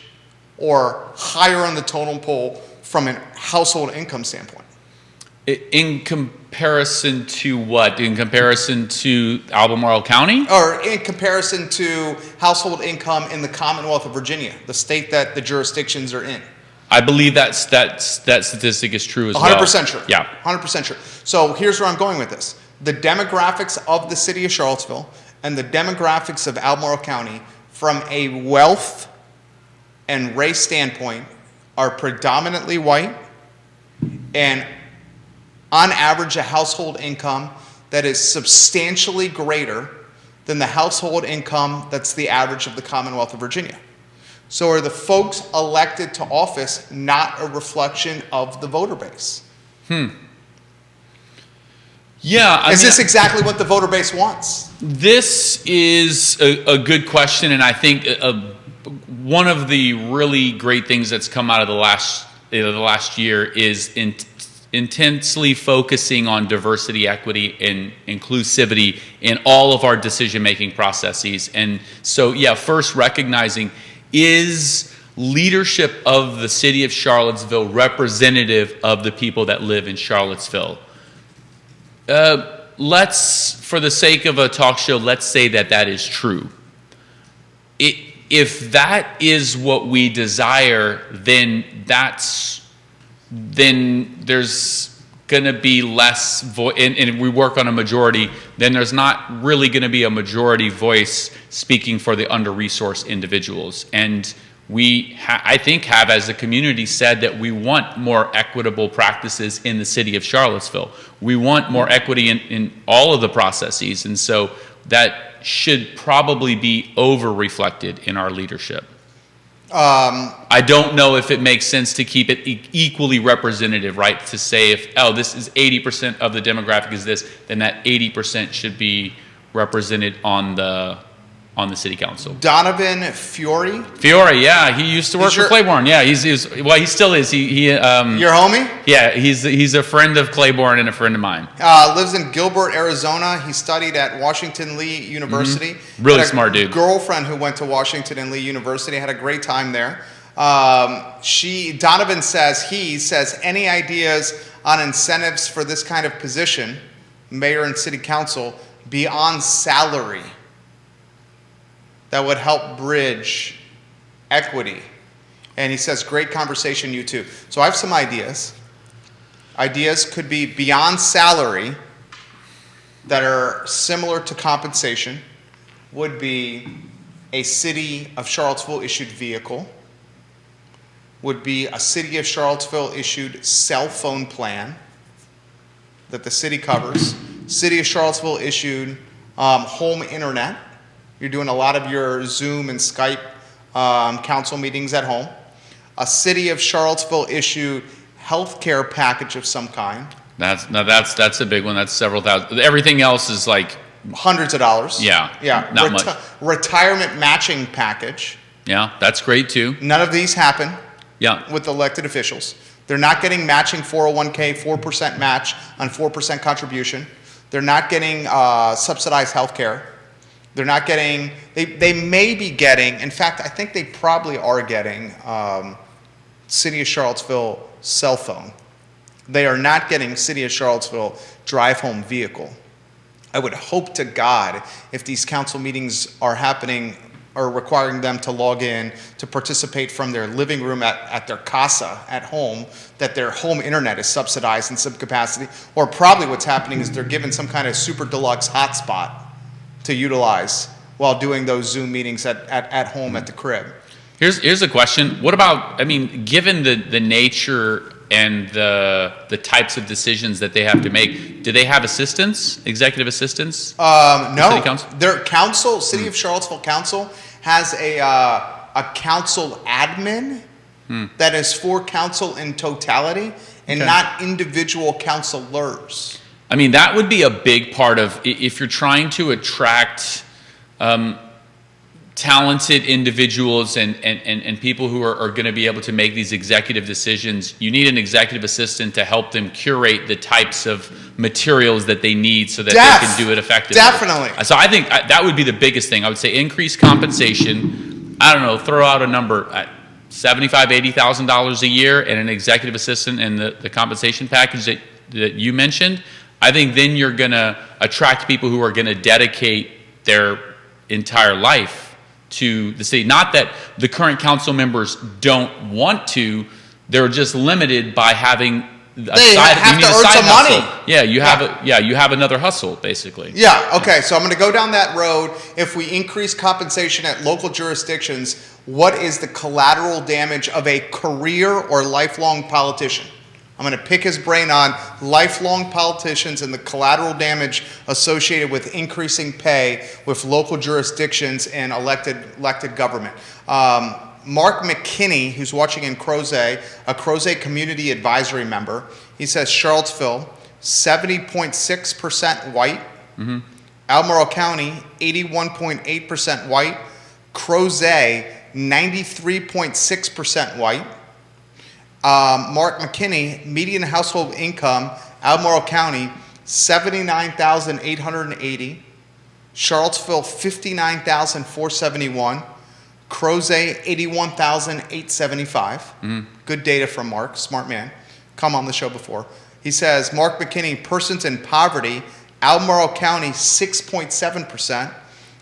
or higher on the totem pole from a household income standpoint? In comparison to what? In comparison to Albemarle County? Or in comparison to household income in the Commonwealth of Virginia, the state that the jurisdictions are in? I believe that statistic is true as well. 100% true. Yeah. 100% true. So here's where I'm going with this. The demographics of the city of Charlottesville and the demographics of Albemarle County from a wealth and race standpoint are predominantly white, and on average a household income that is substantially greater than the household income that's the average of the Commonwealth of Virginia. So are the folks elected to office not a reflection of the voter base? Yeah. Is this exactly what the voter base wants? This is a good question, and I think one of the really great things that's come out of the last year is intensely focusing on diversity, equity, and inclusivity in all of our decision-making processes. And so, yeah, first recognizing, is leadership of the city of Charlottesville representative of the people that live in Charlottesville? Let's, for the sake of a talk show, let's say that is true. If that is what we desire, then there's going to be less voice, and we work on a majority, then there's not really going to be a majority voice speaking for the under-resourced individuals. And we, I think, have as a community said that we want more equitable practices in the city of Charlottesville. We want more equity in all of the processes, and so that should probably be over-reflected in our leadership. I don't know if it makes sense to keep it equally representative, right? To say if, this is 80% of the demographic is this, then that 80% should be represented on the city council. Donovan Fiore? Fiore, yeah, he used to work for Clayborne. Yeah, he still is. Your homie? Yeah, he's a friend of Clayborne and a friend of mine. Lives in Gilbert, Arizona. He studied at Washington Lee University. Mm-hmm. Really smart dude. Girlfriend who went to Washington and Lee University, had a great time there. Donovan says, any ideas on incentives for this kind of position, mayor and city council, beyond salary, that would help bridge equity? And he says, great conversation, you too. So I have some ideas. Ideas could be beyond salary that are similar to compensation, would be a city of Charlottesville issued vehicle, would be a city of Charlottesville issued cell phone plan that the city covers, city of Charlottesville issued home internet. You're doing a lot of your Zoom and Skype council meetings at home. A city of Charlottesville issued healthcare package of some kind. That's a big one. That's several thousand. Everything else is like hundreds of dollars. Yeah. Not much. Retirement matching package. Yeah, that's great too. None of these happen. Yeah. With elected officials. They're not getting matching 401k, 4% match on 4% contribution. They're not getting subsidized health care. They're not getting, they may be getting, in fact, I think they probably are getting City of Charlottesville cell phone. They are not getting City of Charlottesville drive home vehicle. I would hope to God, if these council meetings are happening or requiring them to log in to participate from their living room at their casa at home, that their home internet is subsidized in some capacity, or probably what's happening is they're given some kind of super deluxe hotspot to utilize while doing those Zoom meetings at home at the crib. Here's a question. What about, given the nature and the types of decisions that they have to make, do they have assistants, executive assistants? No. City council? Their council, City of Charlottesville Council, has a council admin that is for council in totality and not individual councilors. That would be a big part of, if you're trying to attract talented individuals and people who are going to be able to make these executive decisions, you need an executive assistant to help them curate the types of materials that they need so that they can do it effectively. Definitely. So I think that would be the biggest thing. I would say increase compensation. I don't know, throw out a number at $75,000, $80,000 a year and an executive assistant and the compensation package that you mentioned. I think then you're going to attract people who are going to dedicate their entire life to the city. Not that the current council members don't want to, they're just limited by having have to earn some money. Yeah, you have another hustle basically. Yeah, okay. So I'm going to go down that road. If we increase compensation at local jurisdictions, what is the collateral damage of a career or lifelong politician? I'm going to pick his brain on lifelong politicians and the collateral damage associated with increasing pay with local jurisdictions and elected government. Mark McKinney, who's watching in Crozet, a Crozet Community Advisory member, he says Charlottesville, 70.6% white. Mm-hmm. Albemarle County, 81.8% white. Crozet, 93.6% white. Mark McKinney, median household income, Albemarle County, $79,880. Charlottesville, $59,471. Crozet, $81,875. Mm-hmm. Good data from Mark, smart man. Come on the show before. He says, Mark McKinney, persons in poverty, Albemarle County, 6.7%.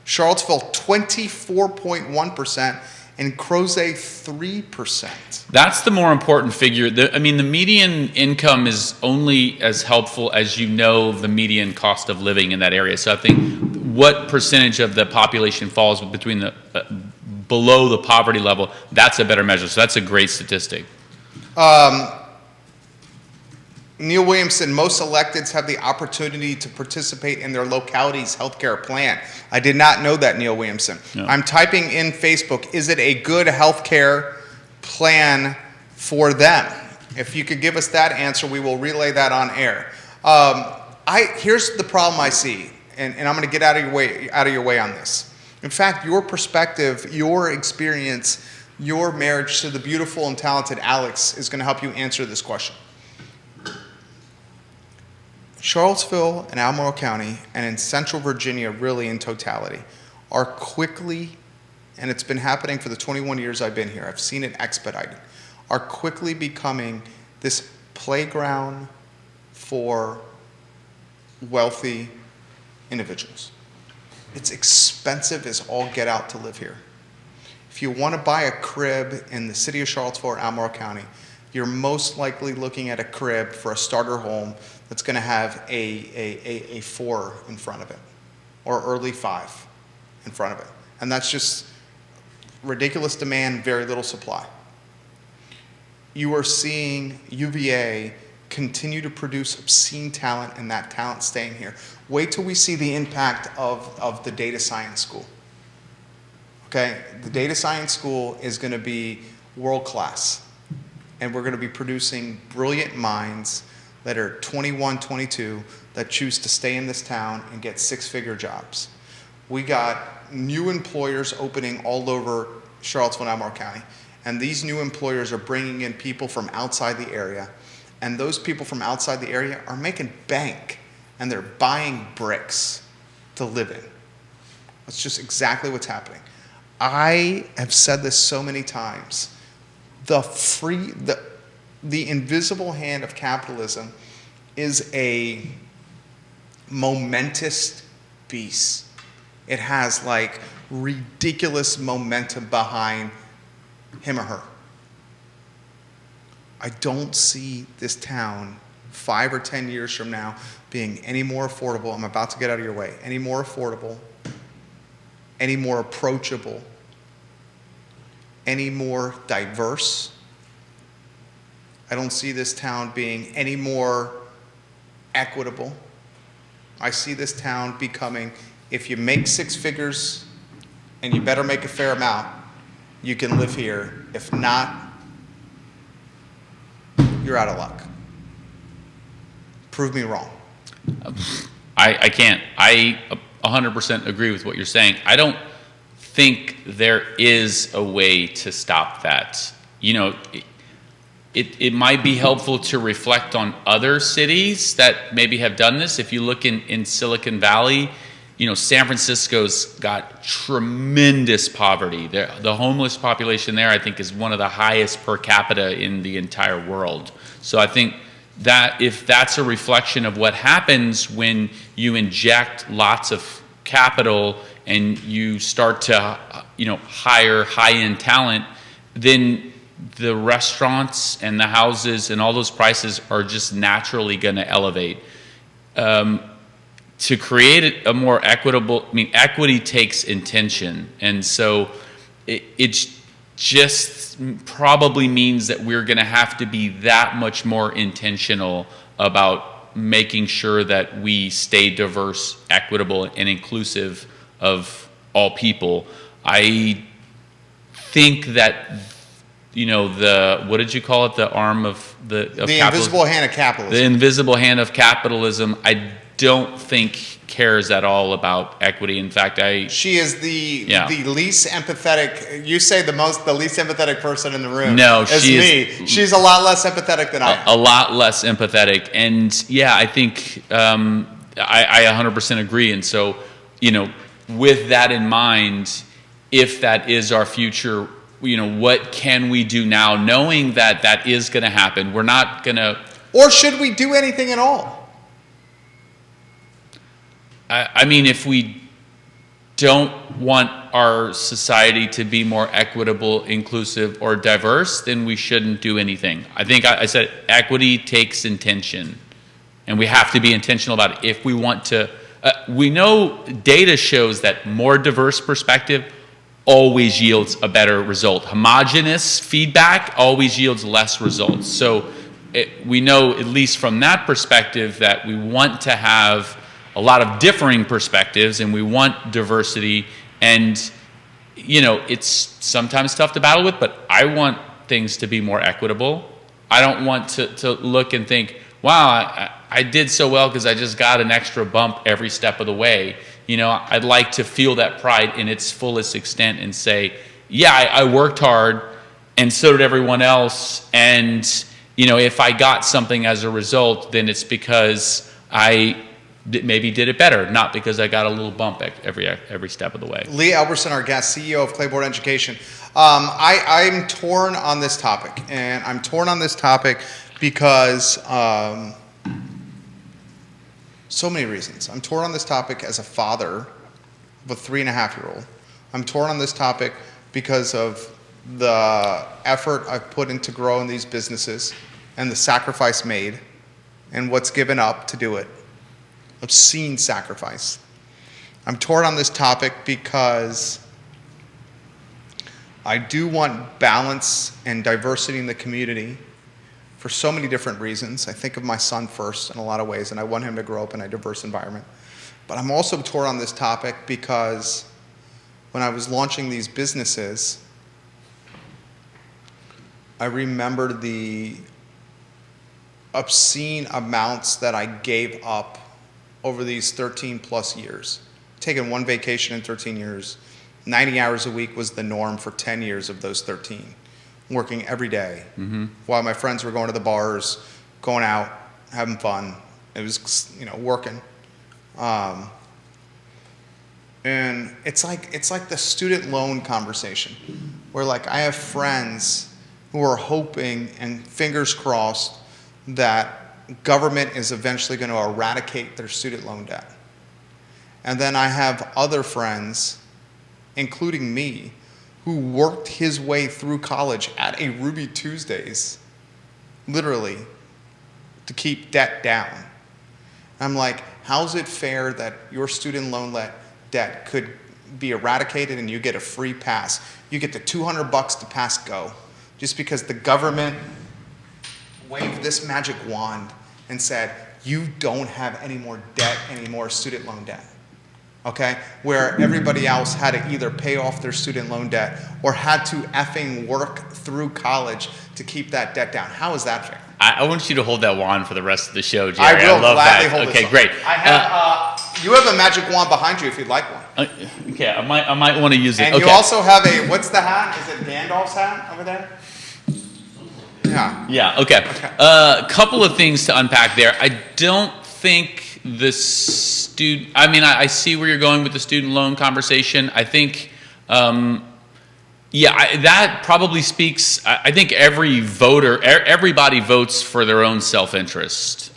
Charlottesville, 24.1%. And Crozet, 3%. That's the more important figure. The median income is only as helpful as you know the median cost of living in that area. So I think what percentage of the population falls between the below the poverty level, that's a better measure. So that's a great statistic. Neil Williamson, most electeds have the opportunity to participate in their locality's healthcare plan. I did not know that, Neil Williamson. No. I'm typing in Facebook, is it a good healthcare plan for them? If you could give us that answer, we will relay that on air. Here's the problem I see, and I'm going to get out of your way on this. In fact, your perspective, your experience, your marriage to the beautiful and talented Alex is going to help you answer this question. Charlottesville and Albemarle County, and in Central Virginia, really in totality, are quickly, and it's been happening for the 21 years I've been here, I've seen it expedited, are quickly becoming this playground for wealthy individuals. It's expensive as all get out to live here. If you want to buy a crib in the city of Charlottesville or Albemarle County, you're most likely looking at a crib for a starter home that's going to have a 4 in front of it, or early 5 in front of it. And that's just ridiculous demand, very little supply. You are seeing UVA continue to produce obscene talent, and that talent staying here. Wait till we see the impact of the data science school. Okay, the data science school is going to be world class, and we're going to be producing brilliant minds that are 21, 22, that choose to stay in this town and get 6-figure jobs. We got new employers opening all over Charlottesville and Albemarle County, and these new employers are bringing in people from outside the area, and those people from outside the area are making bank, and they're buying bricks to live in. That's just exactly what's happening. I have said this so many times. The invisible hand of capitalism is a momentous beast. It has like ridiculous momentum behind him or her. I don't see this town 5 or 10 years from now being any more affordable. I'm about to get out of your way. Any more affordable, any more approachable, any more diverse. I don't see this town being any more equitable. I see this town becoming, if you make 6 figures, and you better make a fair amount, you can live here. If not, you're out of luck. Prove me wrong. I can't. I 100% agree with what you're saying. I don't think there is a way to stop that. You know, it might be helpful to reflect on other cities that maybe have done this. If you look in Silicon Valley, you know, San Francisco's got tremendous poverty. The homeless population there, I think, is one of the highest per capita in the entire world. So I think that if that's a reflection of what happens when you inject lots of capital and you start to, you know, hire high-end talent, then the restaurants and the houses and all those prices are just naturally going to elevate. To create a more equitable, I mean, equity takes intention. And so it just probably means that we're going to have to be that much more intentional about making sure that we stay diverse, equitable, and inclusive of all people. I think that, you know, what did you call it? The arm of the invisible hand of capitalism. The invisible hand of capitalism, I don't think cares at all about equity. In fact, she is the least empathetic. You say the least empathetic person in the room. No, she's a lot less empathetic than I am. A lot less empathetic. And yeah, I think I 100% agree. And so, you know, with that in mind, if that is our future, you know, what can we do now, knowing that that is going to happen? We're not going to. Or should we do anything at all? I mean, if we don't want our society to be more equitable, inclusive, or diverse, then we shouldn't do anything. I think I said equity takes intention, and we have to be intentional about it if we want to. We know data shows that more diverse perspective always yields a better result. Homogeneous feedback always yields less results. So we know, at least from that perspective, that we want to have a lot of differing perspectives, and we want diversity. And, you know, it's sometimes tough to battle with, but I want things to be more equitable. I don't want to look and think, wow, I did so well because I just got an extra bump every step of the way. You know, I'd like to feel that pride in its fullest extent and say, yeah, I worked hard, and so did everyone else. And, you know, if I got something as a result, then it's because I maybe did it better, not because I got a little bump every step of the way. Lee Elberson, our guest, CEO of Clayborne Education. I'm torn on this topic, and I'm torn on this topic because so many reasons. I'm torn on this topic as a father of a 3.5-year-old. I'm torn on this topic because of the effort I've put into growing these businesses and the sacrifice made and what's given up to do it. Obscene sacrifice. I'm torn on this topic because I do want balance and diversity in the community for so many different reasons. I think of my son first in a lot of ways, and I want him to grow up in a diverse environment. But I'm also torn on this topic because when I was launching these businesses, I remember the obscene amounts that I gave up over these 13 plus years. Taking one vacation in 13 years, 90 hours a week was the norm for 10 years of those 13. Working every day while my friends were going to the bars, going out, having fun. It was, you know, working. And it's like the student loan conversation where, like, I have friends who are hoping and fingers crossed that government is eventually going to eradicate their student loan debt. And then I have other friends, including me, who worked his way through college at a Ruby Tuesdays, literally, to keep debt down. I'm like, how's it fair that your student loan debt could be eradicated and you get a free pass? You get the $200 to pass go, just because the government waved this magic wand and said, you don't have any more debt, any more student loan debt. Okay? Where everybody else had to either pay off their student loan debt or had to effing work through college to keep that debt down. How is that fair? I want you to hold that wand for the rest of the show, Jerry. I will love gladly that. hold Okay, this great. I have You have a magic wand behind you if you'd like one. Okay, I might want to use it. And okay. you also have what's the hat? Is it Gandalf's hat over there? Yeah. Yeah, okay. A couple of things to unpack there. I don't think I see where you're going with the student loan conversation. I think, that probably speaks, I think everybody votes for their own self-interest.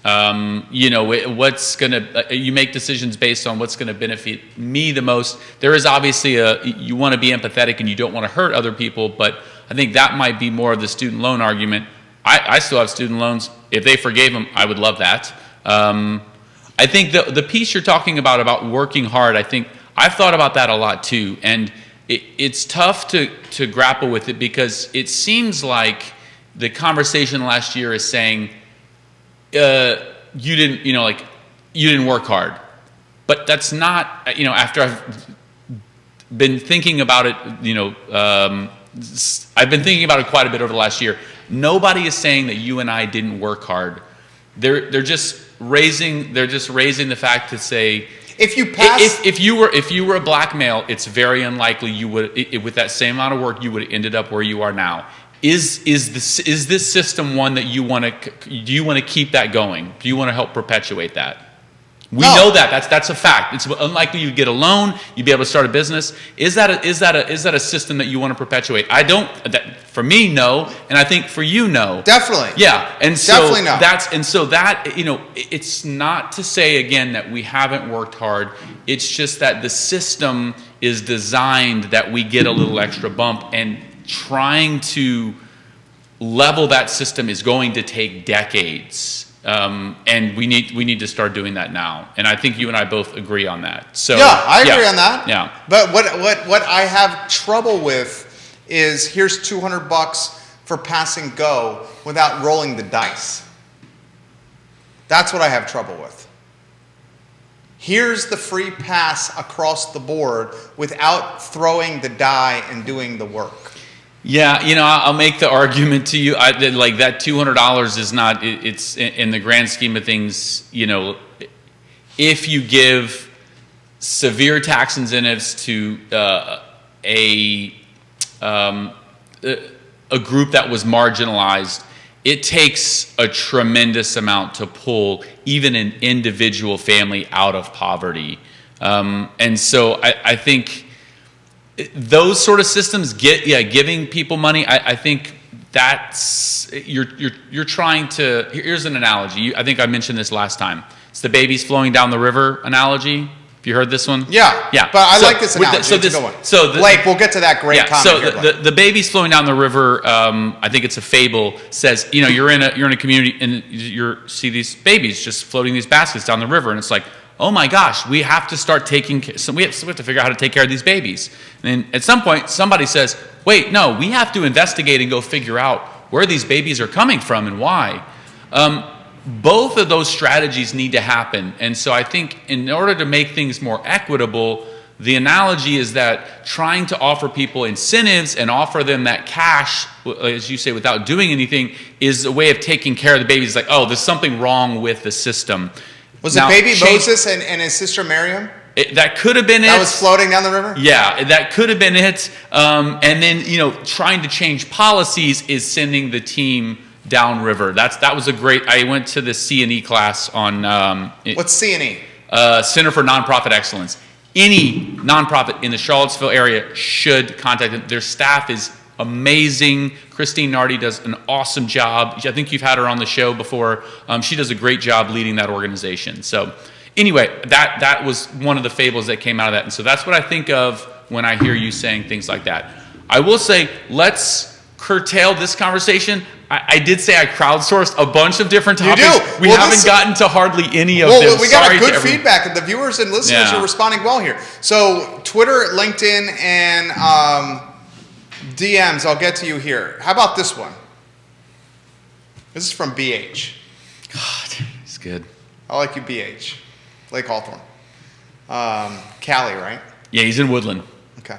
You make decisions based on what's going to benefit me the most. There is obviously you want to be empathetic and you don't want to hurt other people, but I think that might be more of the student loan argument. I still have student loans. If they forgave them, I would love that. I think the piece you're talking about working hard, I think I've thought about that a lot too. And it's tough to grapple with it because it seems like the conversation last year is saying, you didn't work hard. But that's not, after I've been thinking about it, I've been thinking about it quite a bit over the last year. Nobody is saying that you and I didn't work hard. They're just raising the fact to say, if you pass, if you were a black male, it's very unlikely you would, with that same amount of work, you would have ended up where you are now. Is this system one that do you want to keep that going? Do you want to help perpetuate that? We know that's a fact. It's unlikely you'd get a loan, you'd be able to start a business. Is that a system that you want to perpetuate? I don't. For me, no, and I think for you, no. Definitely. Yeah, and so definitely no. It's not to say again that we haven't worked hard. It's just that the system is designed that we get a little extra bump, and trying to level that system is going to take decades. And we need to start doing that now. And I think you and I both agree on that. So yeah, I agree on that. Yeah. But what I have trouble with is here's $200 for passing go without rolling the dice. That's what I have trouble with. Here's the free pass across the board without throwing the die and doing the work. Yeah, I'll make the argument to you. Like that $200 is not. It's in the grand scheme of things. If you give severe tax incentives to a group that was marginalized, it takes a tremendous amount to pull even an individual family out of poverty. And so I think those sort of systems giving people money. I think that's you're trying to. Here's an analogy. I think I mentioned this last time. It's the babies flowing down the river analogy. Have you heard this one? Yeah. But I like this analogy. Blake, we'll get to that great comment. So the babies flowing down the river. I think it's a fable. Says you're in a community and you see these babies just floating these baskets down the river, and it's like, oh my gosh, we have to start taking care. So we have to figure out how to take care of these babies. And then at some point, somebody says, wait, no, we have to investigate and go figure out where these babies are coming from and why. Both of those strategies need to happen. And so I think in order to make things more equitable, the analogy is that trying to offer people incentives and offer them that cash, as you say, without doing anything, is a way of taking care of the babies. Like, oh, there's something wrong with the system. Was it baby Moses and his sister Miriam? That could have been it. That was floating down the river? Yeah, that could have been it. And then, trying to change policies is sending the team downriver. That was a great. I went to the C&E class on. What's C&E? Center for Nonprofit Excellence. Any nonprofit in the Charlottesville area should contact them. Their staff is amazing. Christine Nardi does an awesome job. I think you've had her on the show before. She does a great job leading that organization. So anyway, that was one of the fables that came out of that. And so that's what I think of when I hear you saying things like that. I will say, let's curtail this conversation. I did say I crowdsourced a bunch of different topics. You do. We haven't gotten to hardly any of them. Well, we got good feedback, and the viewers and listeners are responding well here. So Twitter, LinkedIn, and DMs, I'll get to you here. How about this one? This is from BH. God, he's good. I like you, BH. Lake Hawthorne. Cali, right? Yeah, he's in Woodland. Okay.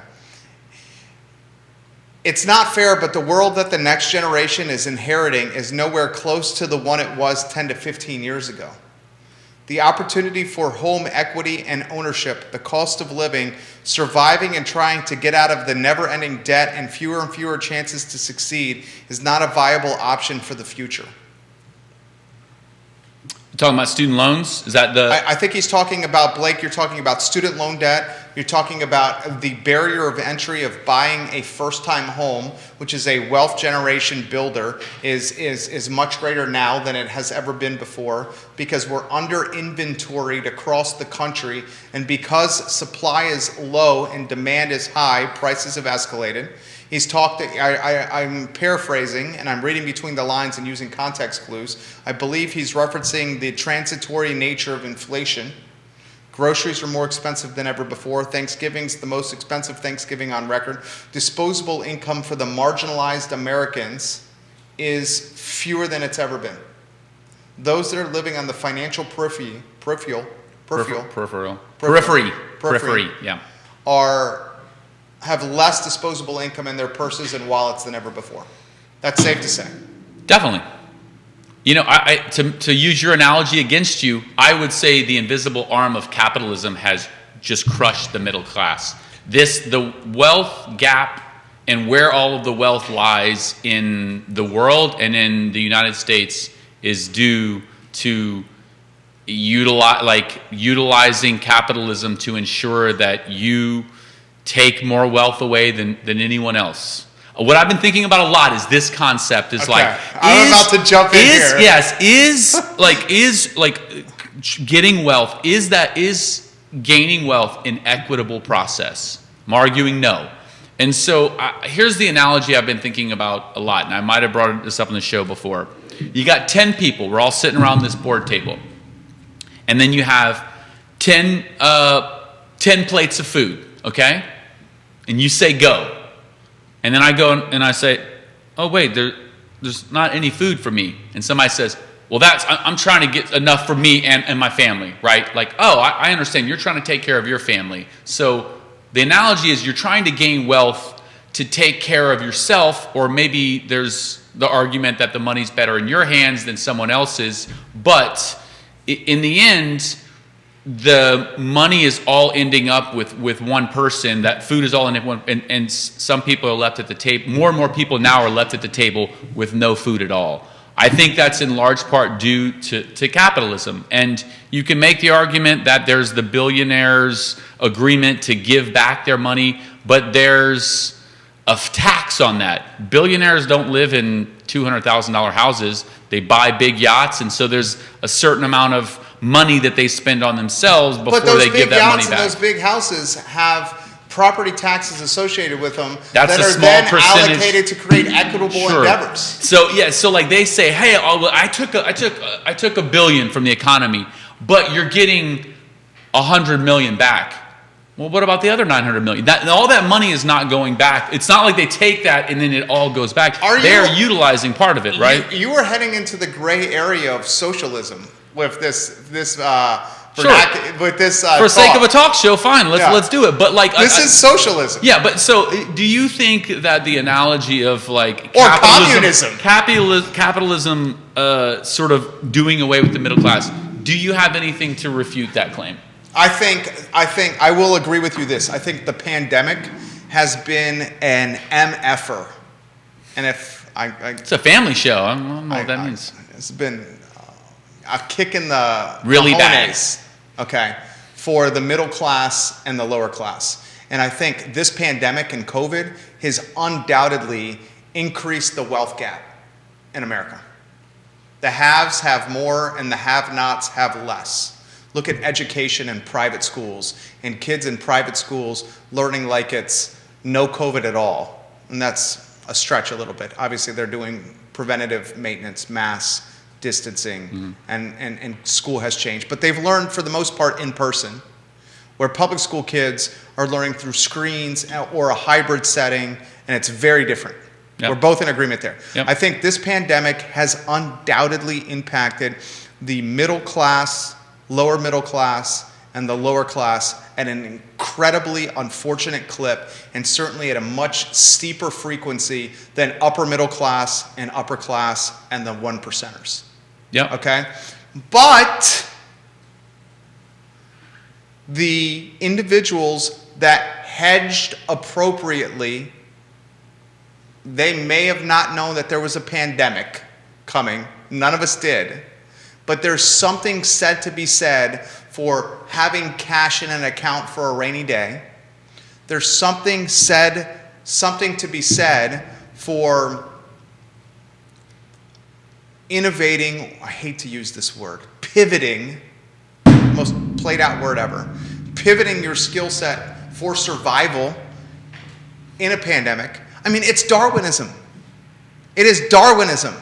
It's not fair, but the world that the next generation is inheriting is nowhere close to the one it was 10 to 15 years ago. the opportunity for home equity and ownership, the cost of living, surviving and trying to get out of the never-ending debt and fewer chances to succeed is not a viable option for the future. You're talking about student loans? Is that the... I think he's talking about, Blake, you're talking about student loan debt. You're talking about the barrier of entry of buying a first-time home, which is a wealth generation builder, is much greater now than it has ever been before because we're under inventoried across the country, and because supply is low and demand is high, prices have escalated. He's talked, I'm paraphrasing, and I'm reading between the lines and using context clues. I believe he's referencing the transitory nature of inflation. Groceries are more expensive than ever before. Thanksgiving's the most expensive Thanksgiving on record. Disposable income for the marginalized Americans is fewer than it's ever been. Those that are living on the financial periphery, yeah. Have less disposable income in their purses and wallets than ever before. That's safe to say. Definitely. You know, to use your analogy against you, I would say the invisible arm of capitalism has just crushed the middle class. The wealth gap and where all of the wealth lies in the world and in the United States is due to utilizing capitalism to ensure that you take more wealth away than anyone else. What I've been thinking about a lot is this concept is I'm about to jump in here. Yes, is getting wealth, is gaining wealth an equitable process? I'm arguing no. And so here's the analogy I've been thinking about a lot, and I might have brought this up on the show before. You got 10 people, we're all sitting around this board table. And then you have 10 plates of food, okay? And you say go. And then I go and I say, oh wait, there's not any food for me. And somebody says, well, I'm trying to get enough for me and my family, right? Like, oh, I understand. You're trying to take care of your family. So the analogy is you're trying to gain wealth to take care of yourself, or maybe there's the argument that the money's better in your hands than someone else's. But in the end, the money is all ending up with one person. That food is all in one, and some people are left at the table. More and more people now are left at the table with no food at all. I think that's in large part due to capitalism. And you can make the argument that there's the billionaires' agreement to give back their money, but there's a tax on that. Billionaires don't live in $200,000 houses. They buy big yachts, and so there's a certain amount of money that they spend on themselves before they give that money back. But those big yachts and those big houses have property taxes associated with them that are then allocated to create equitable endeavors. So like they say, hey, I took $1 billion from the economy, but you're getting $100 million back. Well, what about the other $900 million? All that money is not going back. It's not like they take that and then it all goes back. They're utilizing part of it, right? You are heading into the gray area of socialism with this for sake of a talk show, fine, let's do it. But like this is socialism. Yeah, but so do you think that the analogy of like capitalism sort of doing away with the middle class? Do you have anything to refute that claim? I think I will agree with you this. I think the pandemic has been an MFer, and it's a family show. I don't know what that means. It's been a kick in the really bad, okay, for the middle class and the lower class. And I think this pandemic and COVID has undoubtedly increased the wealth gap in America. The haves have more and the have-nots have less. Look at education in private schools and kids in private schools learning like it's no COVID at all. And that's a stretch a little bit. Obviously, they're doing preventative maintenance, mass distancing, and school has changed. But they've learned, for the most part, in person, where public school kids are learning through screens or a hybrid setting, and it's very different. Yep. We're both in agreement there. Yep. I think this pandemic has undoubtedly impacted the middle class, lower middle class, and the lower class at an incredibly unfortunate clip, and certainly at a much steeper frequency than upper middle class and upper class and the 1%ers. Yeah. Okay? But the individuals that hedged appropriately, they may have not known that there was a pandemic coming. None of us did. But there's something said to be said for having cash in an account for a rainy day. There's something to be said for innovating, I hate to use this word, pivoting, most played out word ever, pivoting your skill set for survival in a pandemic. I mean, it's Darwinism. It is Darwinism.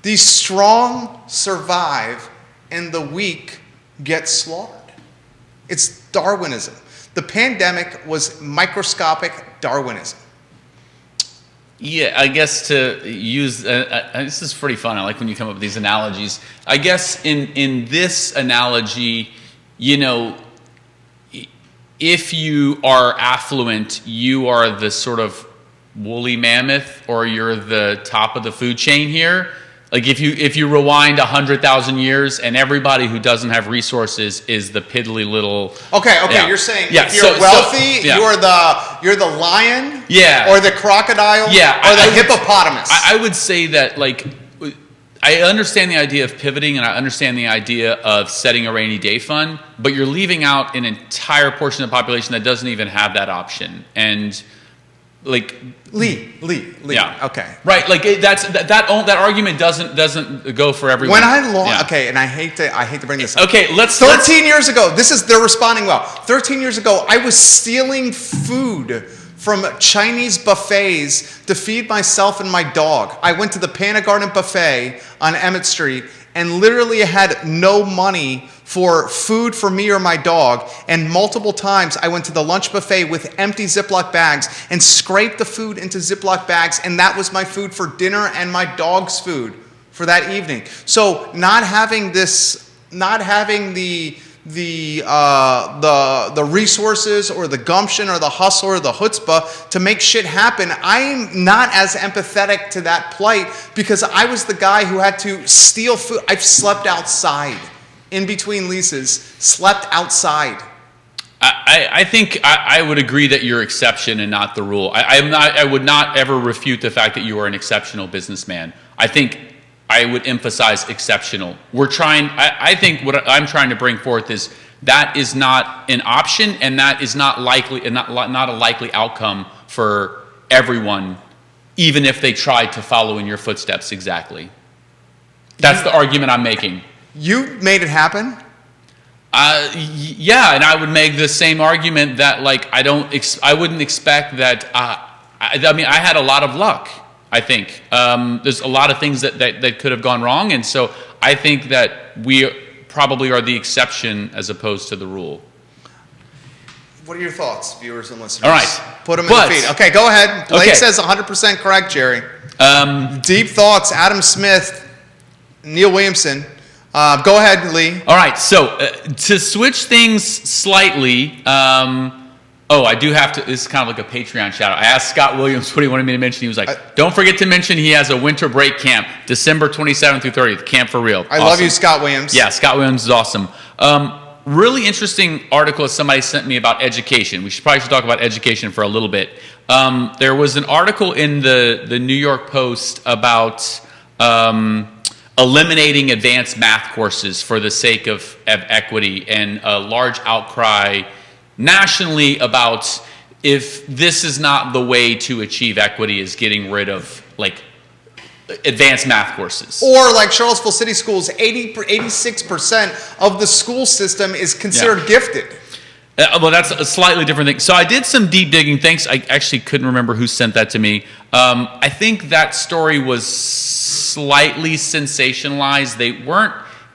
The strong survive and the weak get slaughtered. It's Darwinism. The pandemic was microscopic Darwinism. Yeah, I guess to use, this is pretty fun. I like when you come up with these analogies. I guess in this analogy, you know, if you are affluent, you are the sort of woolly mammoth, or you're the top of the food chain here. Like if you rewind 100,000 years, and everybody who doesn't have resources is the piddly little. Okay. Yeah. You're saying yeah. if you're wealthy, yeah. you're the lion, yeah, or the crocodile, yeah, or the hippopotamus. I would say that, like, I understand the idea of pivoting, and I understand the idea of setting a rainy day fund, but you're leaving out an entire portion of the population that doesn't even have that option, and like. Lee. Yeah. Okay. Right. Like that argument doesn't go for everyone. Okay, and I hate to bring this up. Okay, let's. 13 years ago, they're responding well. 13 years ago, I was stealing food from Chinese buffets to feed myself and my dog. I went to the Pana Garden buffet on Emmett Street and literally had no money for food for me or my dog. And multiple times I went to the lunch buffet with empty Ziploc bags and scraped the food into Ziploc bags, and that was my food for dinner and my dog's food for that evening. So not having the resources or the gumption or the hustle or the chutzpah to make shit happen, I'm not as empathetic to that plight, because I was the guy who had to steal food. I've slept outside in between leases, slept outside. I think I would agree that you're exception and not the rule. I would not ever refute the fact that you are an exceptional businessman. I think I would emphasize exceptional. I think what I'm trying to bring forth is that is not an option, and that is not likely, and not a likely outcome for everyone, even if they tried to follow in your footsteps exactly. That's the argument I'm making. You made it happen? Yeah, and I would make the same argument that, like, I wouldn't expect that. I mean, I had a lot of luck. I think there's a lot of things that could have gone wrong, and so I think that we probably are the exception as opposed to the rule. What are your thoughts, viewers and listeners? All right. Put them in the feed. Okay, go ahead. Blake says 100% correct, Jerry. Deep thoughts, Adam Smith, Neil Williamson. Go ahead, Lee. All right, so to switch things slightly, I do have to, this is kind of like a Patreon shout out. I asked Scott Williams what he wanted me to mention. He was like, don't forget to mention he has a winter break camp, December 27th through 30th, Camp for Real. I love you, Scott Williams. Yeah, Scott Williams is awesome. Really interesting article somebody sent me about education. We should probably talk about education for a little bit. There was an article in the New York Post about eliminating advanced math courses for the sake of equity, and a large outcry nationally about if this is not the way to achieve equity, is getting rid of, like, advanced math courses. Or like Charlottesville City Schools, 86% of the school system is considered gifted. Well, that's a slightly different thing. So I did some deep digging. Thanks. I actually couldn't remember who sent that to me. I think that story was slightly sensationalized. They weren't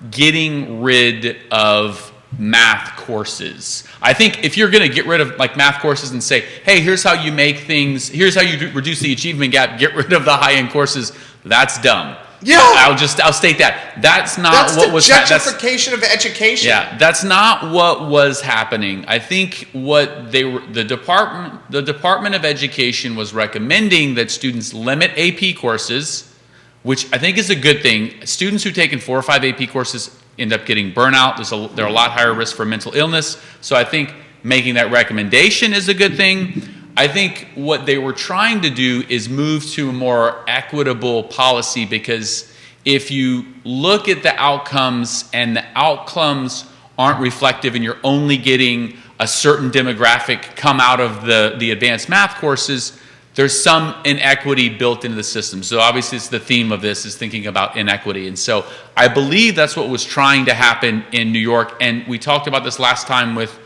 getting rid of math courses. I think if you're going to get rid of, like, math courses and say, hey, here's how you make things, here's how you reduce the achievement gap, get rid of the high-end courses, that's dumb. Yeah. I'll state that. That's not what was happening. That's the gentrification of education. Yeah, that's not what was happening. I think what the Department of Education was recommending that students limit AP courses, which I think is a good thing. Students who've taken 4 or 5 AP courses end up getting burnout. They're a lot higher risk for mental illness. So I think making that recommendation is a good thing. I think what they were trying to do is move to a more equitable policy, because if you look at the outcomes and the outcomes aren't reflective and you're only getting a certain demographic come out of the advanced math courses, there's some inequity built into the system. So obviously it's the theme of this is thinking about inequity. And so I believe that's what was trying to happen in New York. And we talked about this last time with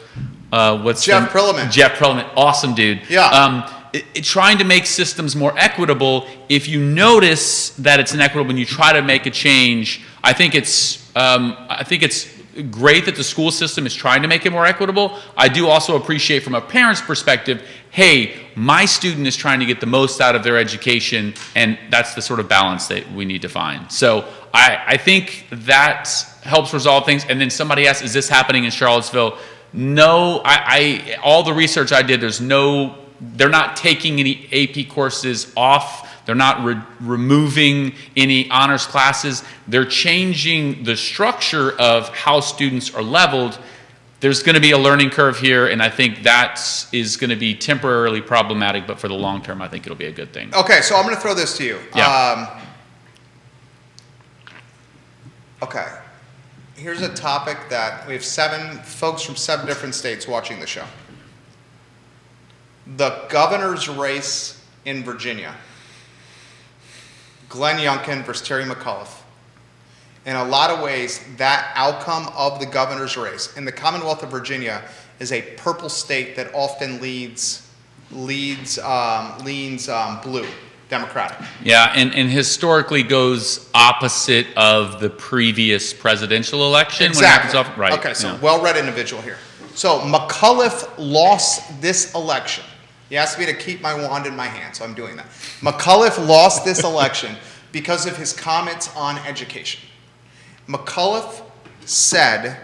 Jeff Perlman. Jeff Perlman, awesome dude. Yeah. Trying to make systems more equitable. If you notice that it's inequitable and you try to make a change, I think it's great that the school system is trying to make it more equitable. I do also appreciate from a parent's perspective, hey, my student is trying to get the most out of their education, and that's the sort of balance that we need to find. So I think that helps resolve things. And then somebody asked, is this happening in Charlottesville? No, all the research I did, they're not taking any AP courses off. They're not removing any honors classes. They're changing the structure of how students are leveled. There's going to be a learning curve here, and I think that is going to be temporarily problematic, but for the long term, I think it'll be a good thing. Okay, so I'm going to throw this to you. Yeah. Okay. Here's a topic that we have 7 folks from 7 different states watching the show. The governor's race in Virginia. Glenn Youngkin versus Terry McAuliffe. In a lot of ways, that outcome of the governor's race in the Commonwealth of Virginia is a purple state that often leans blue, Democratic. Yeah, and historically goes opposite of the previous presidential election. Exactly. When it happens off, right. Okay, so yeah. well-read individual here. So McAuliffe lost this election. He asked me to keep my wand in my hand, so I'm doing that. McAuliffe lost this election because of his comments on education. McAuliffe said,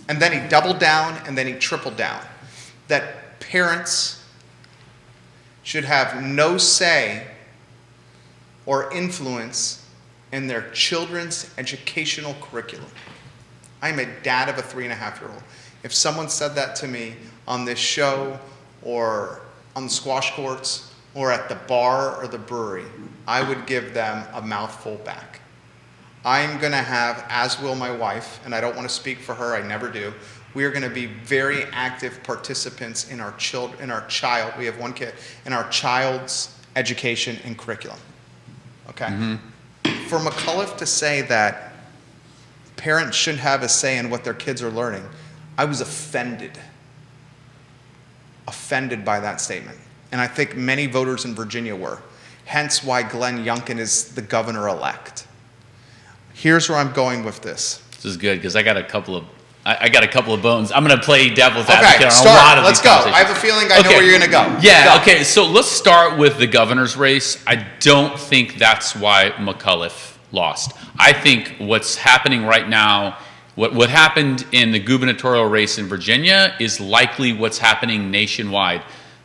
and then he doubled down and then he tripled down, that parents should have no say or influence in their children's educational curriculum. I'm a dad of a 3.5-year-old. If someone said that to me on this show or on the squash courts or at the bar or the brewery, I would give them a mouthful back. I'm going to have, as will my wife, and I don't want to speak for her, I never do, we are going to be very active participants in our child, we have one kid, in our child's education and curriculum. Okay? Mm-hmm. For McAuliffe to say that parents shouldn't have a say in what their kids are learning, I was offended by that statement. And I think many voters in Virginia were. Hence why Glenn Youngkin is the governor-elect. Here's where I'm going with this. This is good because I got a couple of bones. I'm going to play devil's advocate on start. a lot of Let's these go. conversations. I have a feeling I know where you're going to go. Yeah, okay. So let's start with the governor's race. I don't think that's why McAuliffe lost. I think what's happening right now, what happened in the gubernatorial race in Virginia is likely what's happening nationwide.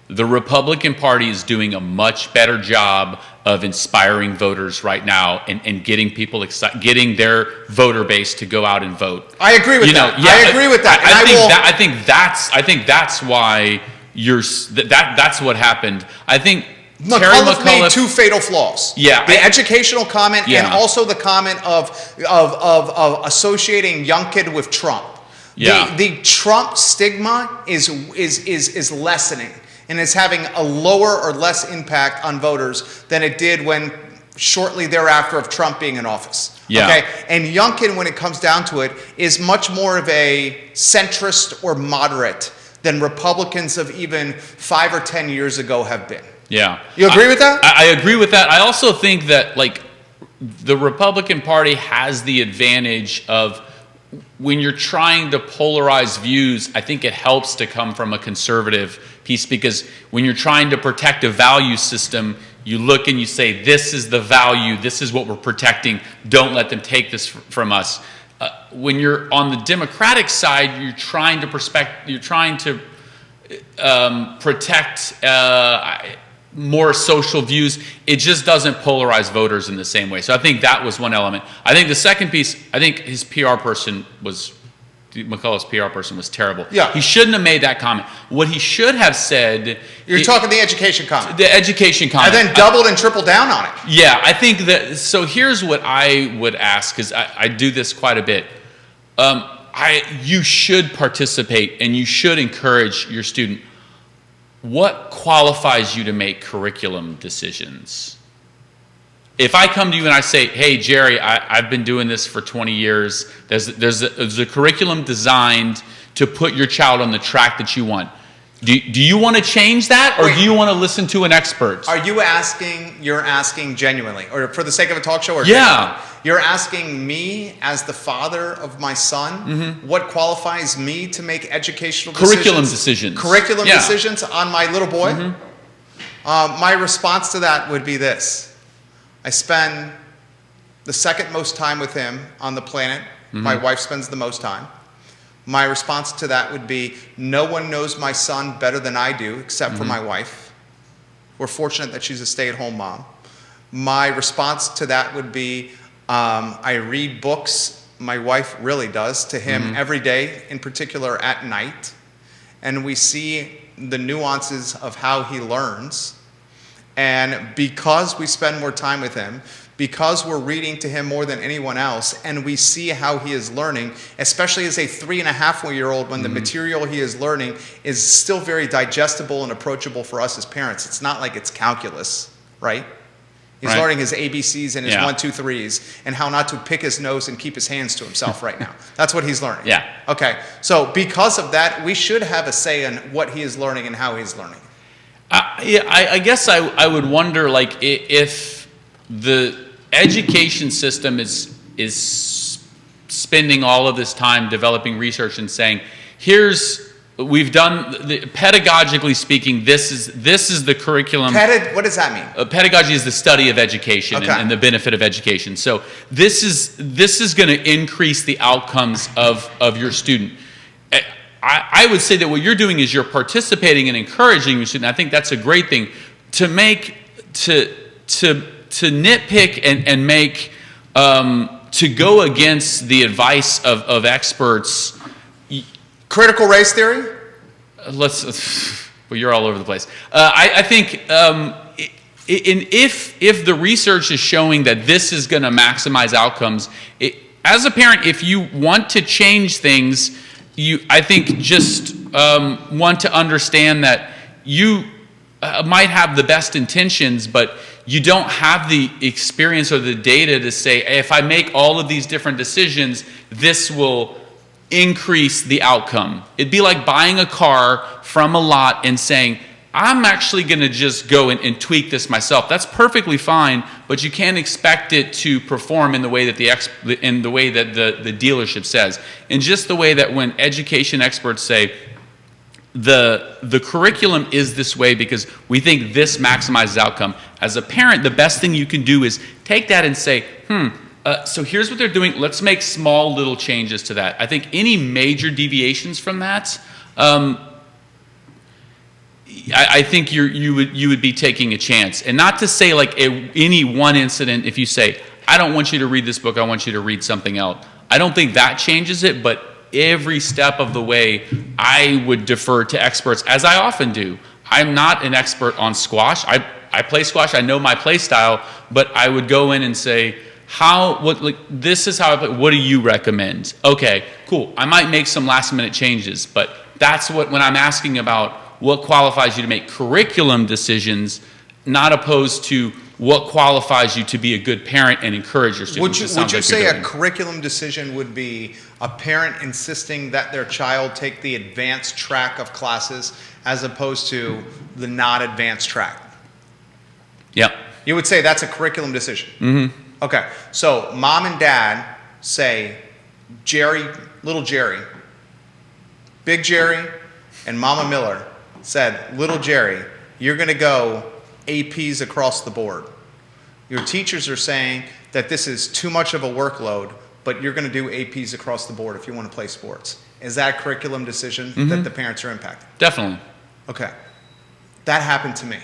The Republican Party is doing a much better job of inspiring voters right now and getting people excited, getting their voter base to go out and vote. I agree with that. Yeah, I agree with that. I think that's why that's what happened. I think McAuliffe made 2 fatal flaws. Yeah, the educational comment and also the comment of associating Youngkin with Trump. Yeah. The Trump stigma is lessening and is having a lower or less impact on voters than it did when shortly thereafter of Trump being in office. Yeah. Okay? And Youngkin, when it comes down to it, is much more of a centrist or moderate than Republicans of even 5 or 10 years ago have been. Yeah. You agree with that? I agree with that. I also think that the Republican Party has the advantage of when you're trying to polarize views, I think it helps to come from a conservative piece, because when you're trying to protect a value system, you look and you say, this is the value, this is what we're protecting, don't let them take this from us. When you're on the Democratic side, you're trying to protect more social views. It just doesn't polarize voters in the same way. So I think that was one element. I think the second piece, I think his PR person was, McCullough's PR person was terrible. Yeah. He shouldn't have made that comment. What he should have said... You're talking the education comment. The education comment. And then doubled and tripled down on it. Yeah, I think that, so here's what I would ask, because I do this quite a bit. You should participate and you should encourage your student. What qualifies you to make curriculum decisions? If I come to you and I say, hey, Jerry, I've been doing this for 20 years. There's a curriculum designed to put your child on the track that you want. Do you want to change that, or do you want to listen to an expert? Are you asking, you're asking genuinely, or for the sake of a talk show? Or yeah. You're asking me, as the father of my son, what qualifies me to make educational Curriculum decisions? decisions. Curriculum decisions on my little boy? My response to that would be this. I spend the second most time with him on the planet. My wife spends the most time. My response to that would be, no one knows my son better than I do, except for my wife. We're fortunate that she's a stay-at-home mom. My response to that would be, I read books, my wife really does, to him every day, in particular at night. And we see the nuances of how he learns. And because we spend more time with him, because we're reading to him more than anyone else, and we see how he is learning, especially as a 3.5-year-old, when the material he is learning is still very digestible and approachable for us as parents. It's not like it's calculus, right? He's learning his ABCs and his 1, 2, 3s, and how not to pick his nose and keep his hands to himself right now. That's what he's learning. Yeah. Okay. So because of that, we should have a say in what he is learning and how he's learning. I guess I would wonder, like, if the education system is spending all of this time developing research and saying, we've done, pedagogically speaking, this is the curriculum. What does that mean? Pedagogy is the study of education and the benefit of education. So this is going to increase the outcomes of your student. I would say that what you're doing is you're participating and encouraging your student. I think that's a great thing. To nitpick and make to go against the advice of experts. Critical race theory? Well, you're all over the place. I think if the research is showing that this is going to maximize outcomes, as a parent, if you want to change things, I think just want to understand that you might have the best intentions, but you don't have the experience or the data to say, hey, if I make all of these different decisions, this will increase the outcome. It'd be like buying a car from a lot and saying, I'm actually going to just go and tweak this myself. That's perfectly fine, but you can't expect it to perform in the way that the dealership says. And just the way that when education experts say, the curriculum is this way because we think this maximizes outcome. As a parent, the best thing you can do is take that and say, so here's what they're doing. Let's make small little changes to that. I think any major deviations from that, I think you would be taking a chance. And not to say like any one incident, if you say, I don't want you to read this book, I want you to read something else. I don't think that changes it, but every step of the way, I would defer to experts, as I often do. I'm not an expert on squash. I play squash. I know my play style, but I would go in and say, this is how I play. What do you recommend? Okay, cool. I might make some last minute changes, but that's when I'm asking about what qualifies you to make curriculum decisions, not opposed to what qualifies you to be a good parent and encourage your students. Would you say a curriculum decision would be a parent insisting that their child take the advanced track of classes as opposed to the not advanced track? Yep. You would say that's a curriculum decision? Okay. So mom and dad say, little Jerry, big Jerry, and Mama Miller said, little Jerry, you're going to go APs across the board. Your teachers are saying that this is too much of a workload, but you're going to do APs across the board if you want to play sports. Is that a curriculum decision that the parents are impacted? Definitely. Okay. That happened to me.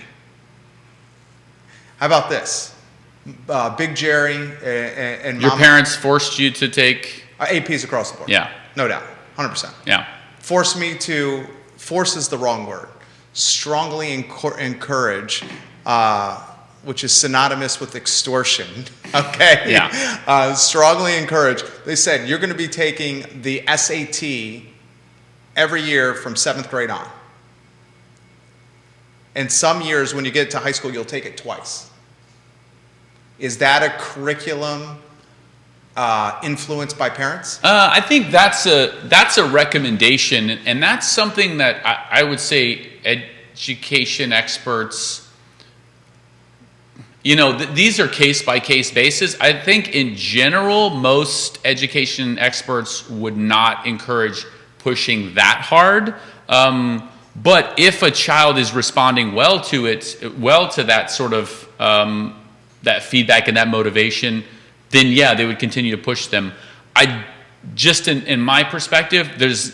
How about this? Big Jerry and Your Mama, parents forced you to take. APs across the board. Yeah. No doubt. 100%. Yeah. Force is the wrong word. Strongly encourage, which is synonymous with extortion. Okay? Yeah. Strongly encourage. They said, you're going to be taking the SAT every year from 7th grade on. And some years, when you get to high school, you'll take it twice. Is that a curriculum influenced by parents? I think that's a recommendation, and that's something that I would say education experts, these are case-by-case basis. I think in general, most education experts would not encourage pushing that hard. But if a child is responding well to that sort of that feedback and that motivation, then yeah, they would continue to push them. In my perspective, that's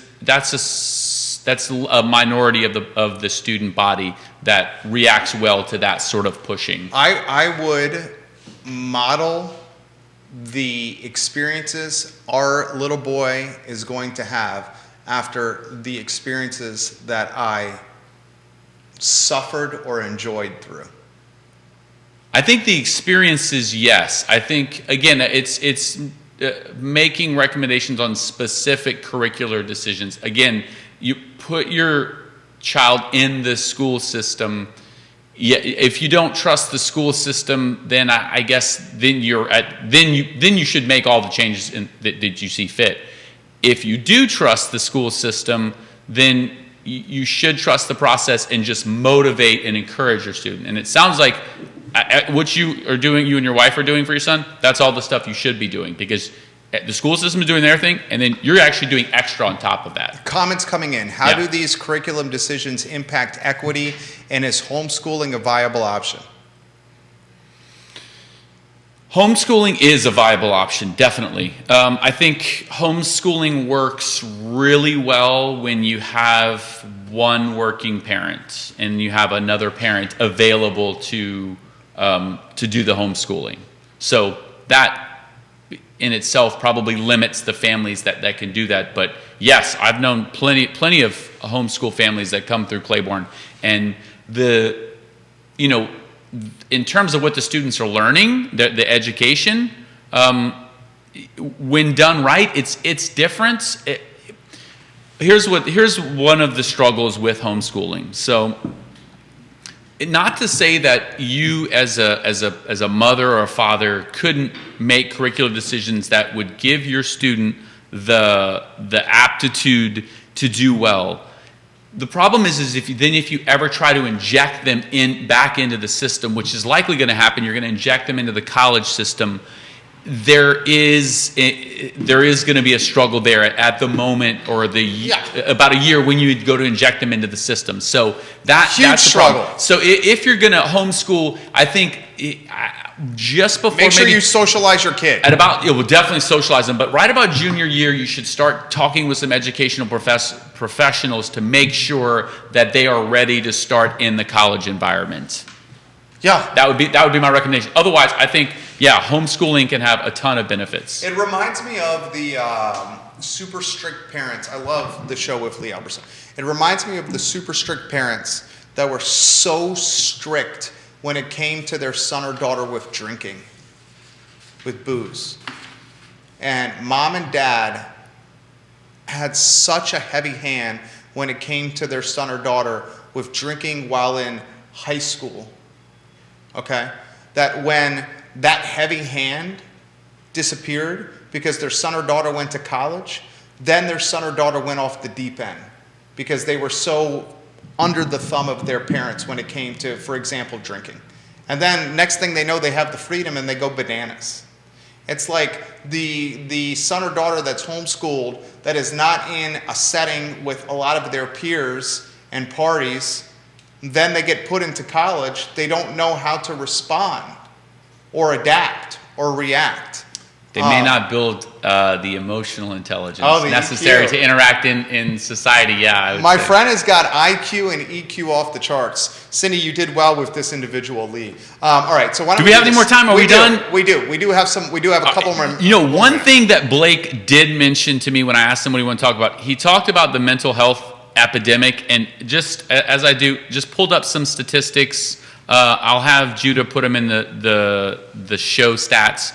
a minority of the student body that reacts well to that sort of pushing. I would model the experiences our little boy is going to have after the experiences that I suffered or enjoyed through. I think the experiences, yes. I think, again, it's making recommendations on specific curricular decisions. Again, you put your child in the school system. If you don't trust the school system, then I guess then you should make all the changes that you see fit. If you do trust the school system, then you should trust the process and just motivate and encourage your student. And it sounds like what you are doing, you and your wife are doing for your son, that's all the stuff you should be doing, because the school system is doing their thing, and then you're actually doing extra on top of that. Comments coming in. How do these curriculum decisions impact equity, and is homeschooling a viable option? Homeschooling is a viable option, definitely. I think homeschooling works really well when you have one working parent and you have another parent available to do the homeschooling. So that in itself probably limits the families that can do that. But yes, I've known plenty of homeschool families that come through Clayborne, and in terms of what the students are learning, the education, when done right, it's different. Here's one of the struggles with homeschooling. So, not to say that you as a mother or a father couldn't make curricular decisions that would give your student the aptitude to do well. The problem is if you ever try to inject them back into the system, which is likely going to happen, you're going to inject them into the college system. There is going to be a struggle there at the moment, or about a year when you go to inject them into the system. So that's a struggle. So if you're going to homeschool, I think just before, make sure you socialize your kid. We'll definitely socialize them, but right about junior year, you should start talking with some educational professionals to make sure that they are ready to start in the college environment. Yeah, that would be my recommendation. Otherwise, I think homeschooling can have a ton of benefits. It reminds me of the super strict parents. I love the show with Elberson. It reminds me of the super strict parents that were so strict when it came to their son or daughter with drinking, with booze. And mom and dad had such a heavy hand when it came to their son or daughter with drinking while in high school. Okay? That when that heavy hand disappeared because their son or daughter went to college, then their son or daughter went off the deep end because they were so under the thumb of their parents when it came to, for example, drinking. And then next thing they know, they have the freedom and they go bananas. It's like the son or daughter that's homeschooled that is not in a setting with a lot of their peers and parties. Then they get put into college. They don't know how to respond or adapt or react. They may not build the emotional intelligence the necessary EQ. to interact in society. Yeah, I would My say. friend has got IQ and EQ off the charts. Cindy, you did well with this individual lead. All right, so why don't Do we have any more time? Are we done? We do. We do have some. We do have a couple more. One thing that Blake did mention to me when I asked him what he wanted to talk about, he talked about the mental health epidemic, and just as I do, just pulled up some statistics. I'll have Judah put them in the show stats.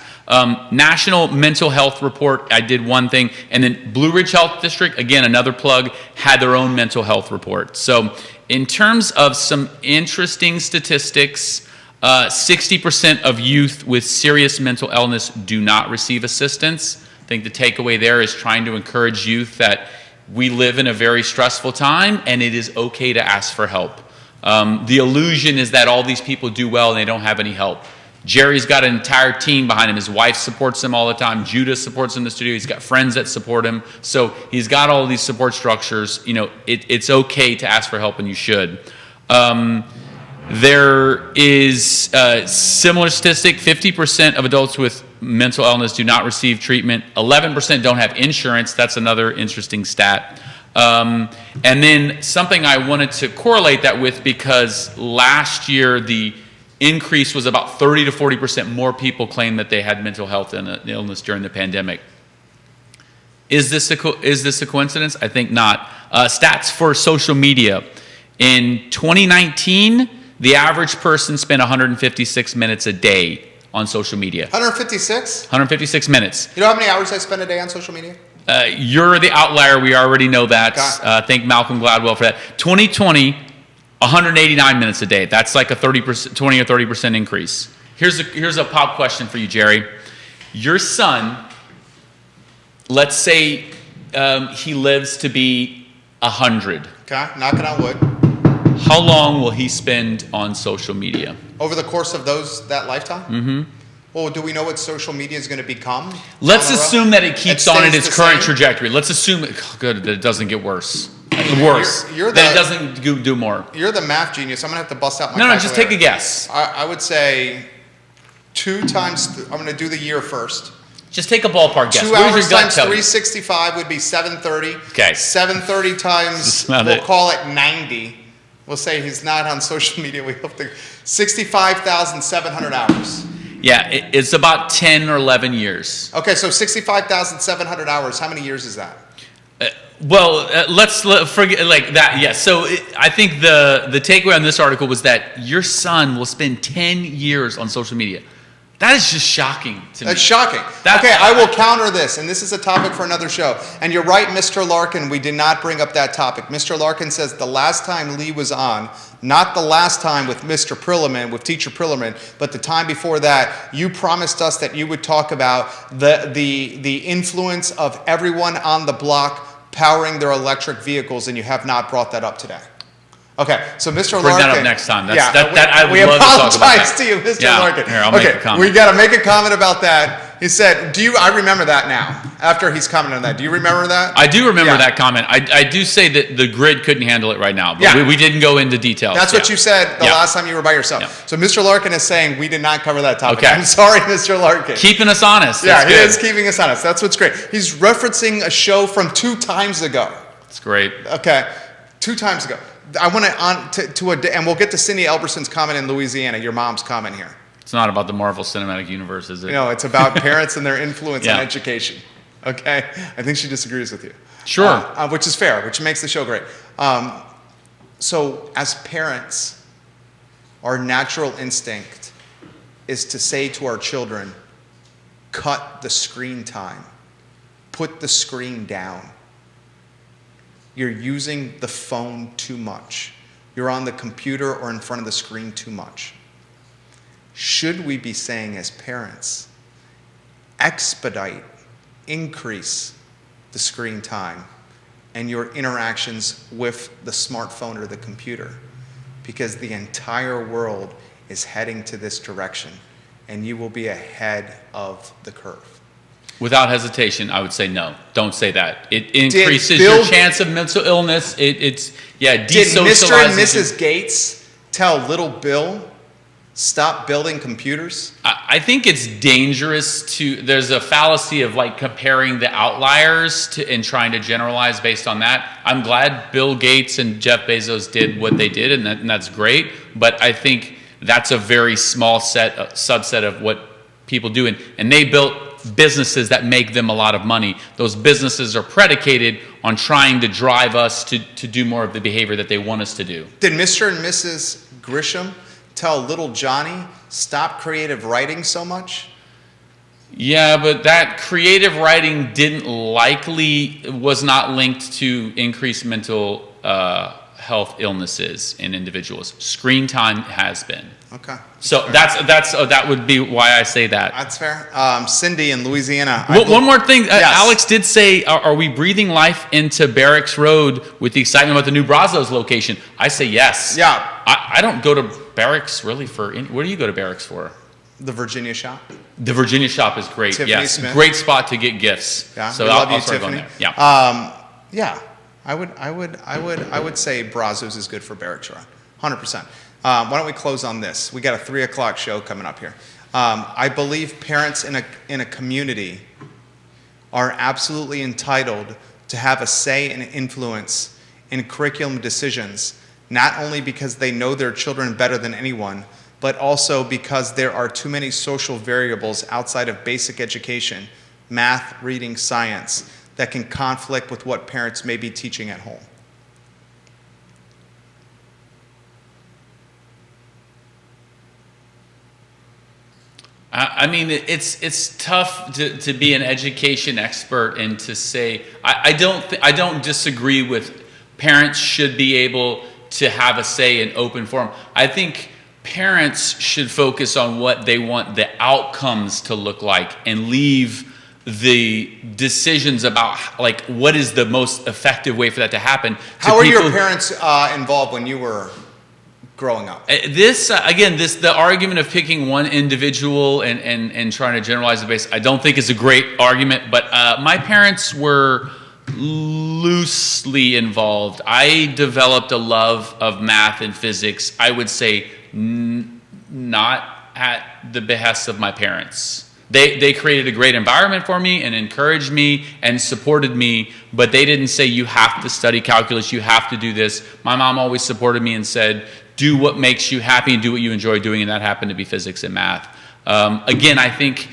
National Mental Health Report, I did one thing, and then Blue Ridge Health District, again, another plug, had their own mental health report. So in terms of some interesting statistics, 60% of youth with serious mental illness do not receive assistance. I think the takeaway there is trying to encourage youth that we live in a very stressful time, and it is okay to ask for help. The illusion is that all these people do well and they don't have any help. Jerry's got an entire team behind him. His wife supports him all the time. Judah supports him in the studio. He's got friends that support him. So he's got all of these support structures. It's okay to ask for help, and you should. There is a similar statistic. 50% of adults with mental illness do not receive treatment. 11% don't have insurance. That's another interesting stat. And then something I wanted to correlate that with, because last year the increase was about 30 to 40% more people claimed that they had mental health illness during the pandemic. Is this a coincidence? I think not. Stats for social media. In 2019, the average person spent 156 minutes a day on social media. 156? 156 minutes. You know how many hours I spend a day on social media? You're the outlier. We already know that. Thank Malcolm Gladwell for that. 2020, 189 minutes a day. That's like a 20 or 30% increase. Here's a pop question for you, Jerry. Your son, let's say he lives to be 100. Okay, knocking on wood. How long will he spend on social media? Over the course of that lifetime? Mm-hmm. Well, do we know what social media is going to become? Let's assume that it keeps on in its current same? trajectory. Let's assume that it doesn't get worse. That it doesn't do more. You're the math genius. I'm going to have to bust out my No, just take a guess. I would say 2 times, I'm going to do the year first. Just take a ballpark guess. 2 What hours does your gut times tell you? 365 would be 730. Okay. 730 times, we'll call it 90. We'll say he's not on social media. We hope to 65,700 hours. Yeah, it's about 10 or 11 years. Okay, so 65,700 hours. How many years is that? Let's forget like that. Yeah. So I think the takeaway on this article was that your son will spend 10 years on social media. That is just shocking to me. That's shocking. Okay, I will counter this, and this is a topic for another show. And you're right, Mr. Larkin, we did not bring up that topic. Mr. Larkin says the last time Lee was on, not the last time with Mr. Prillerman, with Teacher Prillerman, but the time before that, you promised us that you would talk about the influence of everyone on the block powering their electric vehicles, and you have not brought that up today. Okay, so Mr. Larkin. Bring that up next time. I would love to talk about that. to you, Mr. Yeah, Larkin. here, I'll make a comment. We got to make a comment about that. He said, I remember that now, after he's commented on that. Do you remember that? I do remember that comment. I do say that the grid couldn't handle it right now, but we didn't go into details. That's what you said the last time you were by yourself. Yeah. So Mr. Larkin is saying we did not cover that topic. Okay. I'm sorry, Mr. Larkin. Keeping us honest. Yeah, he is keeping us honest. That's what's great. He's referencing a show from 2 times ago. It's great. Okay, 2 times ago. I want to and we'll get to Cindy Elberson's comment in Louisiana, your mom's comment here. It's not about the Marvel Cinematic Universe, is it? No, it's about parents and their influence on education. Okay? I think she disagrees with you. Sure. Which is fair, which makes the show great. So as parents, our natural instinct is to say to our children, cut the screen time. Put the screen down. You're using the phone too much. You're on the computer or in front of the screen too much. Should we be saying as parents, expedite, increase the screen time and your interactions with the smartphone or the computer? Because the entire world is heading to this direction and you will be ahead of the curve. Without hesitation, I would say no. Don't say that. It increases your chance of mental illness. Desocializes. Did Mr. and Mrs. Gates tell little Bill Stop building computers? I think it's dangerous there's a fallacy of like comparing the outliers and trying to generalize based on that. I'm glad Bill Gates and Jeff Bezos did what they did, and that's great. But I think that's a very small subset of what people do. And they built businesses that make them a lot of money. Those businesses are predicated on trying to drive us to do more of the behavior that they want us to do. Did Mr. and Mrs. Grisham tell little Johnny, stop creative writing so much? Yeah, but that creative writing was not linked to increased mental health illnesses in individuals. Screen time has been. Okay. So that would be why I say that. That's fair. Cindy in Louisiana. One more thing. Yes. Alex did say, are we breathing life into Barracks Road with the excitement about the new Brazos location? I say yes. Yeah. I don't go to Barracks really where do you go to Barracks for? The Virginia shop. The Virginia shop is great. Tiffany yes. Smith. Great spot to get gifts. Yeah. So we love you, start Tiffany. going there. Yeah. Yeah. I would say Brazos is good for Barracks Road. 100%. Why don't we close on this? We got a 3 o'clock show coming up here. I believe parents in a community are absolutely entitled to have a say and influence in curriculum decisions, not only because they know their children better than anyone, but also because there are too many social variables outside of basic education, math, reading, science, that can conflict with what parents may be teaching at home. I mean, it's tough to be an education expert and to say I don't disagree with parents should be able to have a say in open forum. I think parents should focus on what they want the outcomes to look like and leave the decisions about like what is the most effective way for that to happen. How were your parents involved when you were growing up? The argument of picking one individual and trying to generalize the base, I don't think is a great argument, but my parents were loosely involved. I developed a love of math and physics, I would say not at the behest of my parents. They created a great environment for me and encouraged me and supported me, but they didn't say you have to study calculus, you have to do this. My mom always supported me and said, do what makes you happy and do what you enjoy doing, and that happened to be physics and math. I think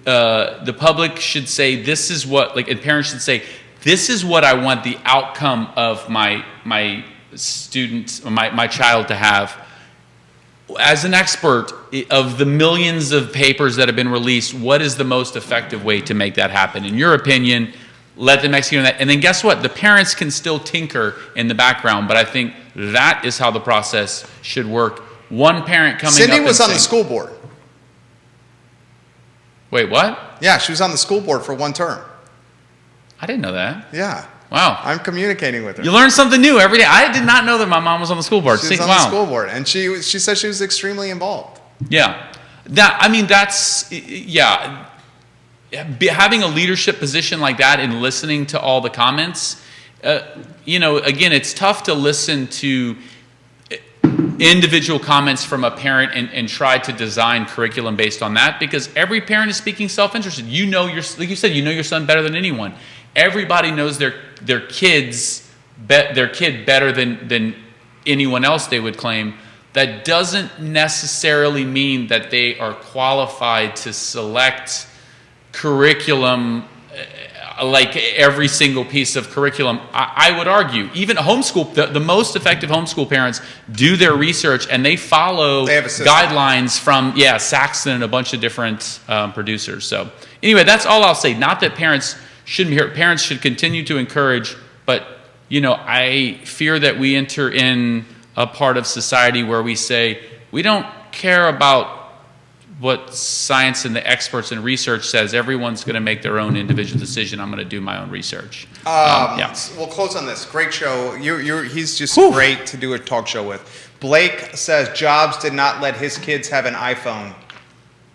the public should say this is what, and parents should say, this is what I want the outcome of my student, my child to have. As an expert of the millions of papers that have been released, what is the most effective way to make that happen? In your opinion, let them execute on that. And then guess what? The parents can still tinker in the background, but I think that is how the process should work. One parent coming Cindy up was and on the school board. Wait, what? Yeah, she was on the school board for 1 term. I didn't know that. Yeah. Wow. I'm communicating with her. You learn something new every day. I did not know that my mom was on the school board. She was on the school board, and she said she was extremely involved. Yeah. Having a leadership position like that and listening to all the comments, again, it's tough to listen to individual comments from a parent and try to design curriculum based on that, because every parent is speaking self-interested. Like you said, you know your son better than anyone. Everybody knows their kid better than anyone else they would claim. That doesn't necessarily mean that they are qualified to select curriculum, like every single piece of curriculum. I would argue, even homeschool, the most effective homeschool parents do their research and they follow guidelines from Saxon and a bunch of different producers. So anyway, that's all I'll say. Not that parents shouldn't be here. Parents should continue to encourage, but I fear that we enter in a part of society where we say we don't care about what science and the experts and research says. Everyone's going to make their own individual decision. I'm going to do my own research. We'll close on this. Great show. He's just great to do a talk show with. Blake says Jobs did not let his kids have an iPhone.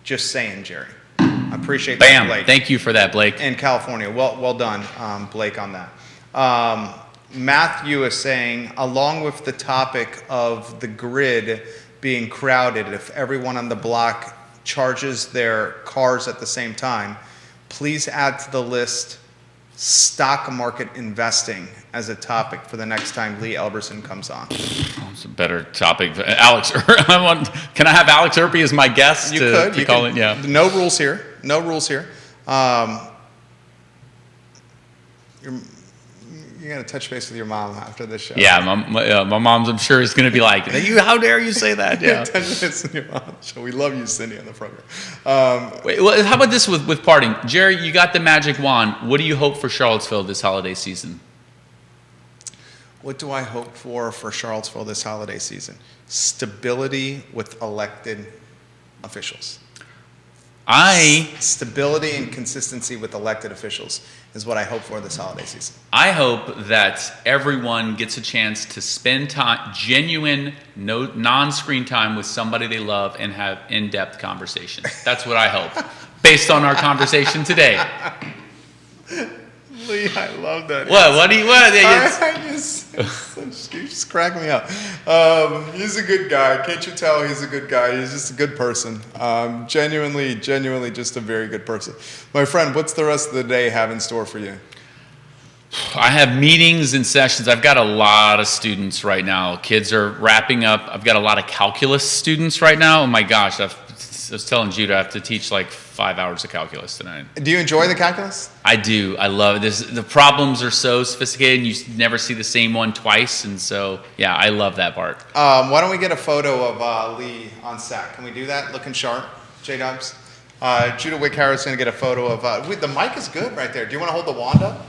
Just saying, Jerry. I appreciate that, Blake. Thank you for that, Blake. In California. Well done, Blake, on that. Matthew is saying, along with the topic of the grid, being crowded, if everyone on the block charges their cars at the same time, please add to the list stock market investing as a topic for the next time Lee Elberson comes on. It's a better topic. Alex, can I have Alex Erpy as my guest? You could. You call could. it, yeah. No rules here. No rules here. You're going to touch base with your mom after this show. Yeah, my mom's, I'm sure, is going to be like, how dare you say that? Yeah. Touch base with your mom. So we love you, Cindy, on the program. Wait, well, how about this with parting? Jerry, you got the magic wand. What do you hope for Charlottesville this holiday season? What do I hope for Charlottesville this holiday season? Stability with elected officials. Stability and consistency with elected officials is what I hope for this holiday season. I hope that everyone gets a chance to spend time, genuine, non-screen time with somebody they love and have in-depth conversations. That's what I hope, based on our conversation today. Lee, I love that. What? You just crack me up. He's a good guy. Can't you tell he's a good guy? He's just a good person. Genuinely just a very good person. My friend, what's the rest of the day have in store for you? I have meetings and sessions. I've got a lot of students right now. Kids are wrapping up. I've got a lot of calculus students right now. Oh my gosh, I was telling Judah I have to teach like 5 hours of calculus tonight. Do you enjoy the calculus? I do. I love it. The problems are so sophisticated, and you never see the same one twice. And so, yeah, I love that part. Why don't we get a photo of Lee on set? Can we do that? Looking sharp, J-Dubs. Judah Wick-Harris going to get a photo of... the mic is good right there. Do you want to hold the wand up?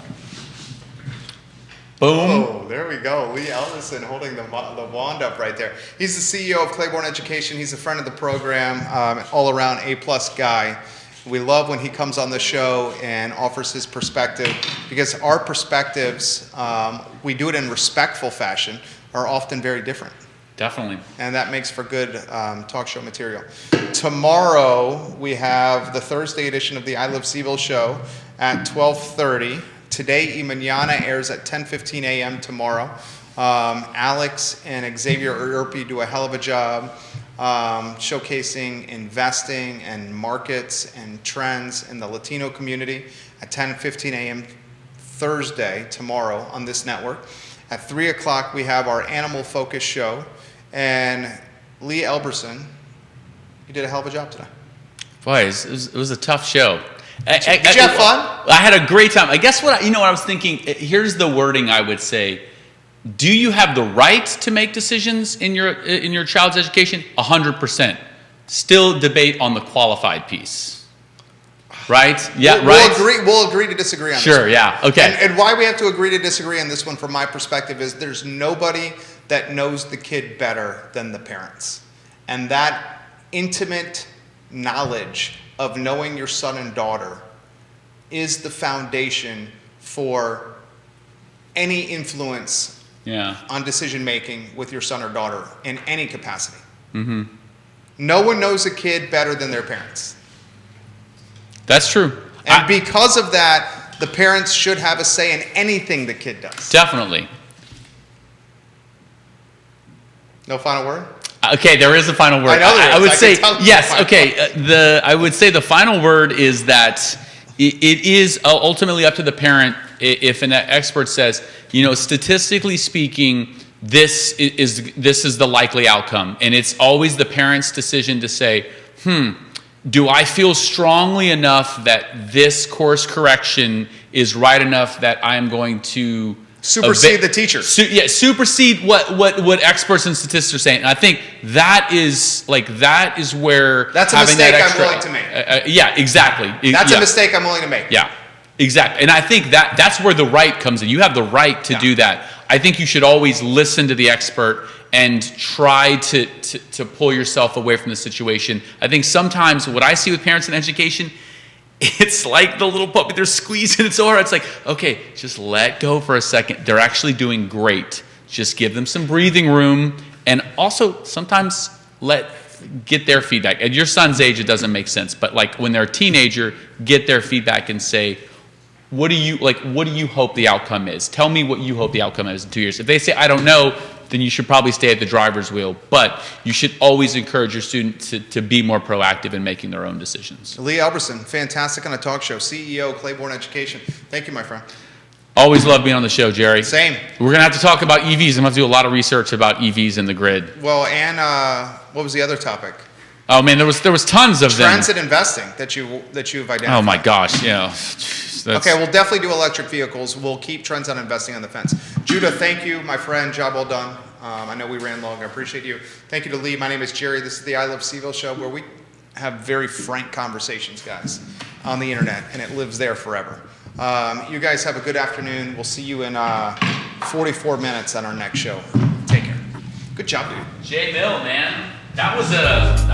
Boom. Oh, there we go. Lee Elberson holding the wand up right there. He's the CEO of Clayborne Education. He's a friend of the program, an all-around A-plus guy. We love when he comes on the show and offers his perspective, because our perspectives, we do it in respectful fashion, are often very different. Definitely. And that makes for good talk show material. Tomorrow, we have the Thursday edition of the I Love CVille Show at 12:30. Today y Mañana airs at 10:15 a.m. tomorrow. Alex and Xavier Erpy do a hell of a job showcasing investing and markets and trends in the Latino community at 10:15 a.m. Thursday, tomorrow, on this network. At 3 o'clock, we have our animal focus show. And Lee Elberson, you did a hell of a job today. Boy, it was a tough show. Did you have fun? I had a great time. I guess what I was thinking, here's the wording I would say. Do you have the right to make decisions in your child's education? 100%. Still debate on the qualified piece. Right? Yeah, right? We'll agree to disagree on this. Sure, yeah. Okay. And why we have to agree to disagree on this one from my perspective is there's nobody that knows the kid better than the parents. And that intimate knowledge of knowing your son and daughter is the foundation for any influence on decision making with your son or daughter in any capacity. Mm-hmm. No one knows a kid better than their parents. That's true. And because of that, the parents should have a say in anything the kid does. Definitely. No final word? Okay, there is a final word. I know there is. I would say yes. Okay, I would say the final word is that it is ultimately up to the parent. If an expert says, statistically speaking, this is the likely outcome, and it's always the parent's decision to say, do I feel strongly enough that this course correction is right enough that I am going to supersede the teacher? Supersede what experts and statistics are saying. And I think that is where that's a mistake I'm willing to make. Yeah, exactly. That's a mistake I'm willing to make. Yeah, exactly. And I think that's where the right comes in. You have the right to do that. I think you should always listen to the expert and try to pull yourself away from the situation. I think sometimes what I see with parents in education, it's like the little puppy, they're squeezing its aura. It's like, okay, just let go for a second. They're actually doing great. Just give them some breathing room. And also sometimes get their feedback. At your son's age, it doesn't make sense. But like when they're a teenager, get their feedback and say, what do you hope the outcome is? Tell me what you hope the outcome is in 2 years. If they say, I don't know, then you should probably stay at the driver's wheel. But you should always encourage your student to be more proactive in making their own decisions. Lee Elberson, fantastic on a talk show, CEO, Clayborne Education. Thank you, my friend. Always love being on the show, Jerry. Same. We're going to have to talk about EVs. I'm going to have to do a lot of research about EVs in the grid. Well, and what was the other topic? Oh, man, there was tons of them. Transit investing that you've identified. Oh, my gosh, yeah. Okay, we'll definitely do electric vehicles. We'll keep trends on investing on the fence. Judah, thank you, my friend. Job well done. I know we ran long. I appreciate you. Thank you to Lee. My name is Jerry. This is the I Love CVille Show, where we have very frank conversations, guys, on the internet, and it lives there forever. You guys have a good afternoon. We'll see you in 44 minutes on our next show. Take care. Good job, dude. J. Mill, man. That was a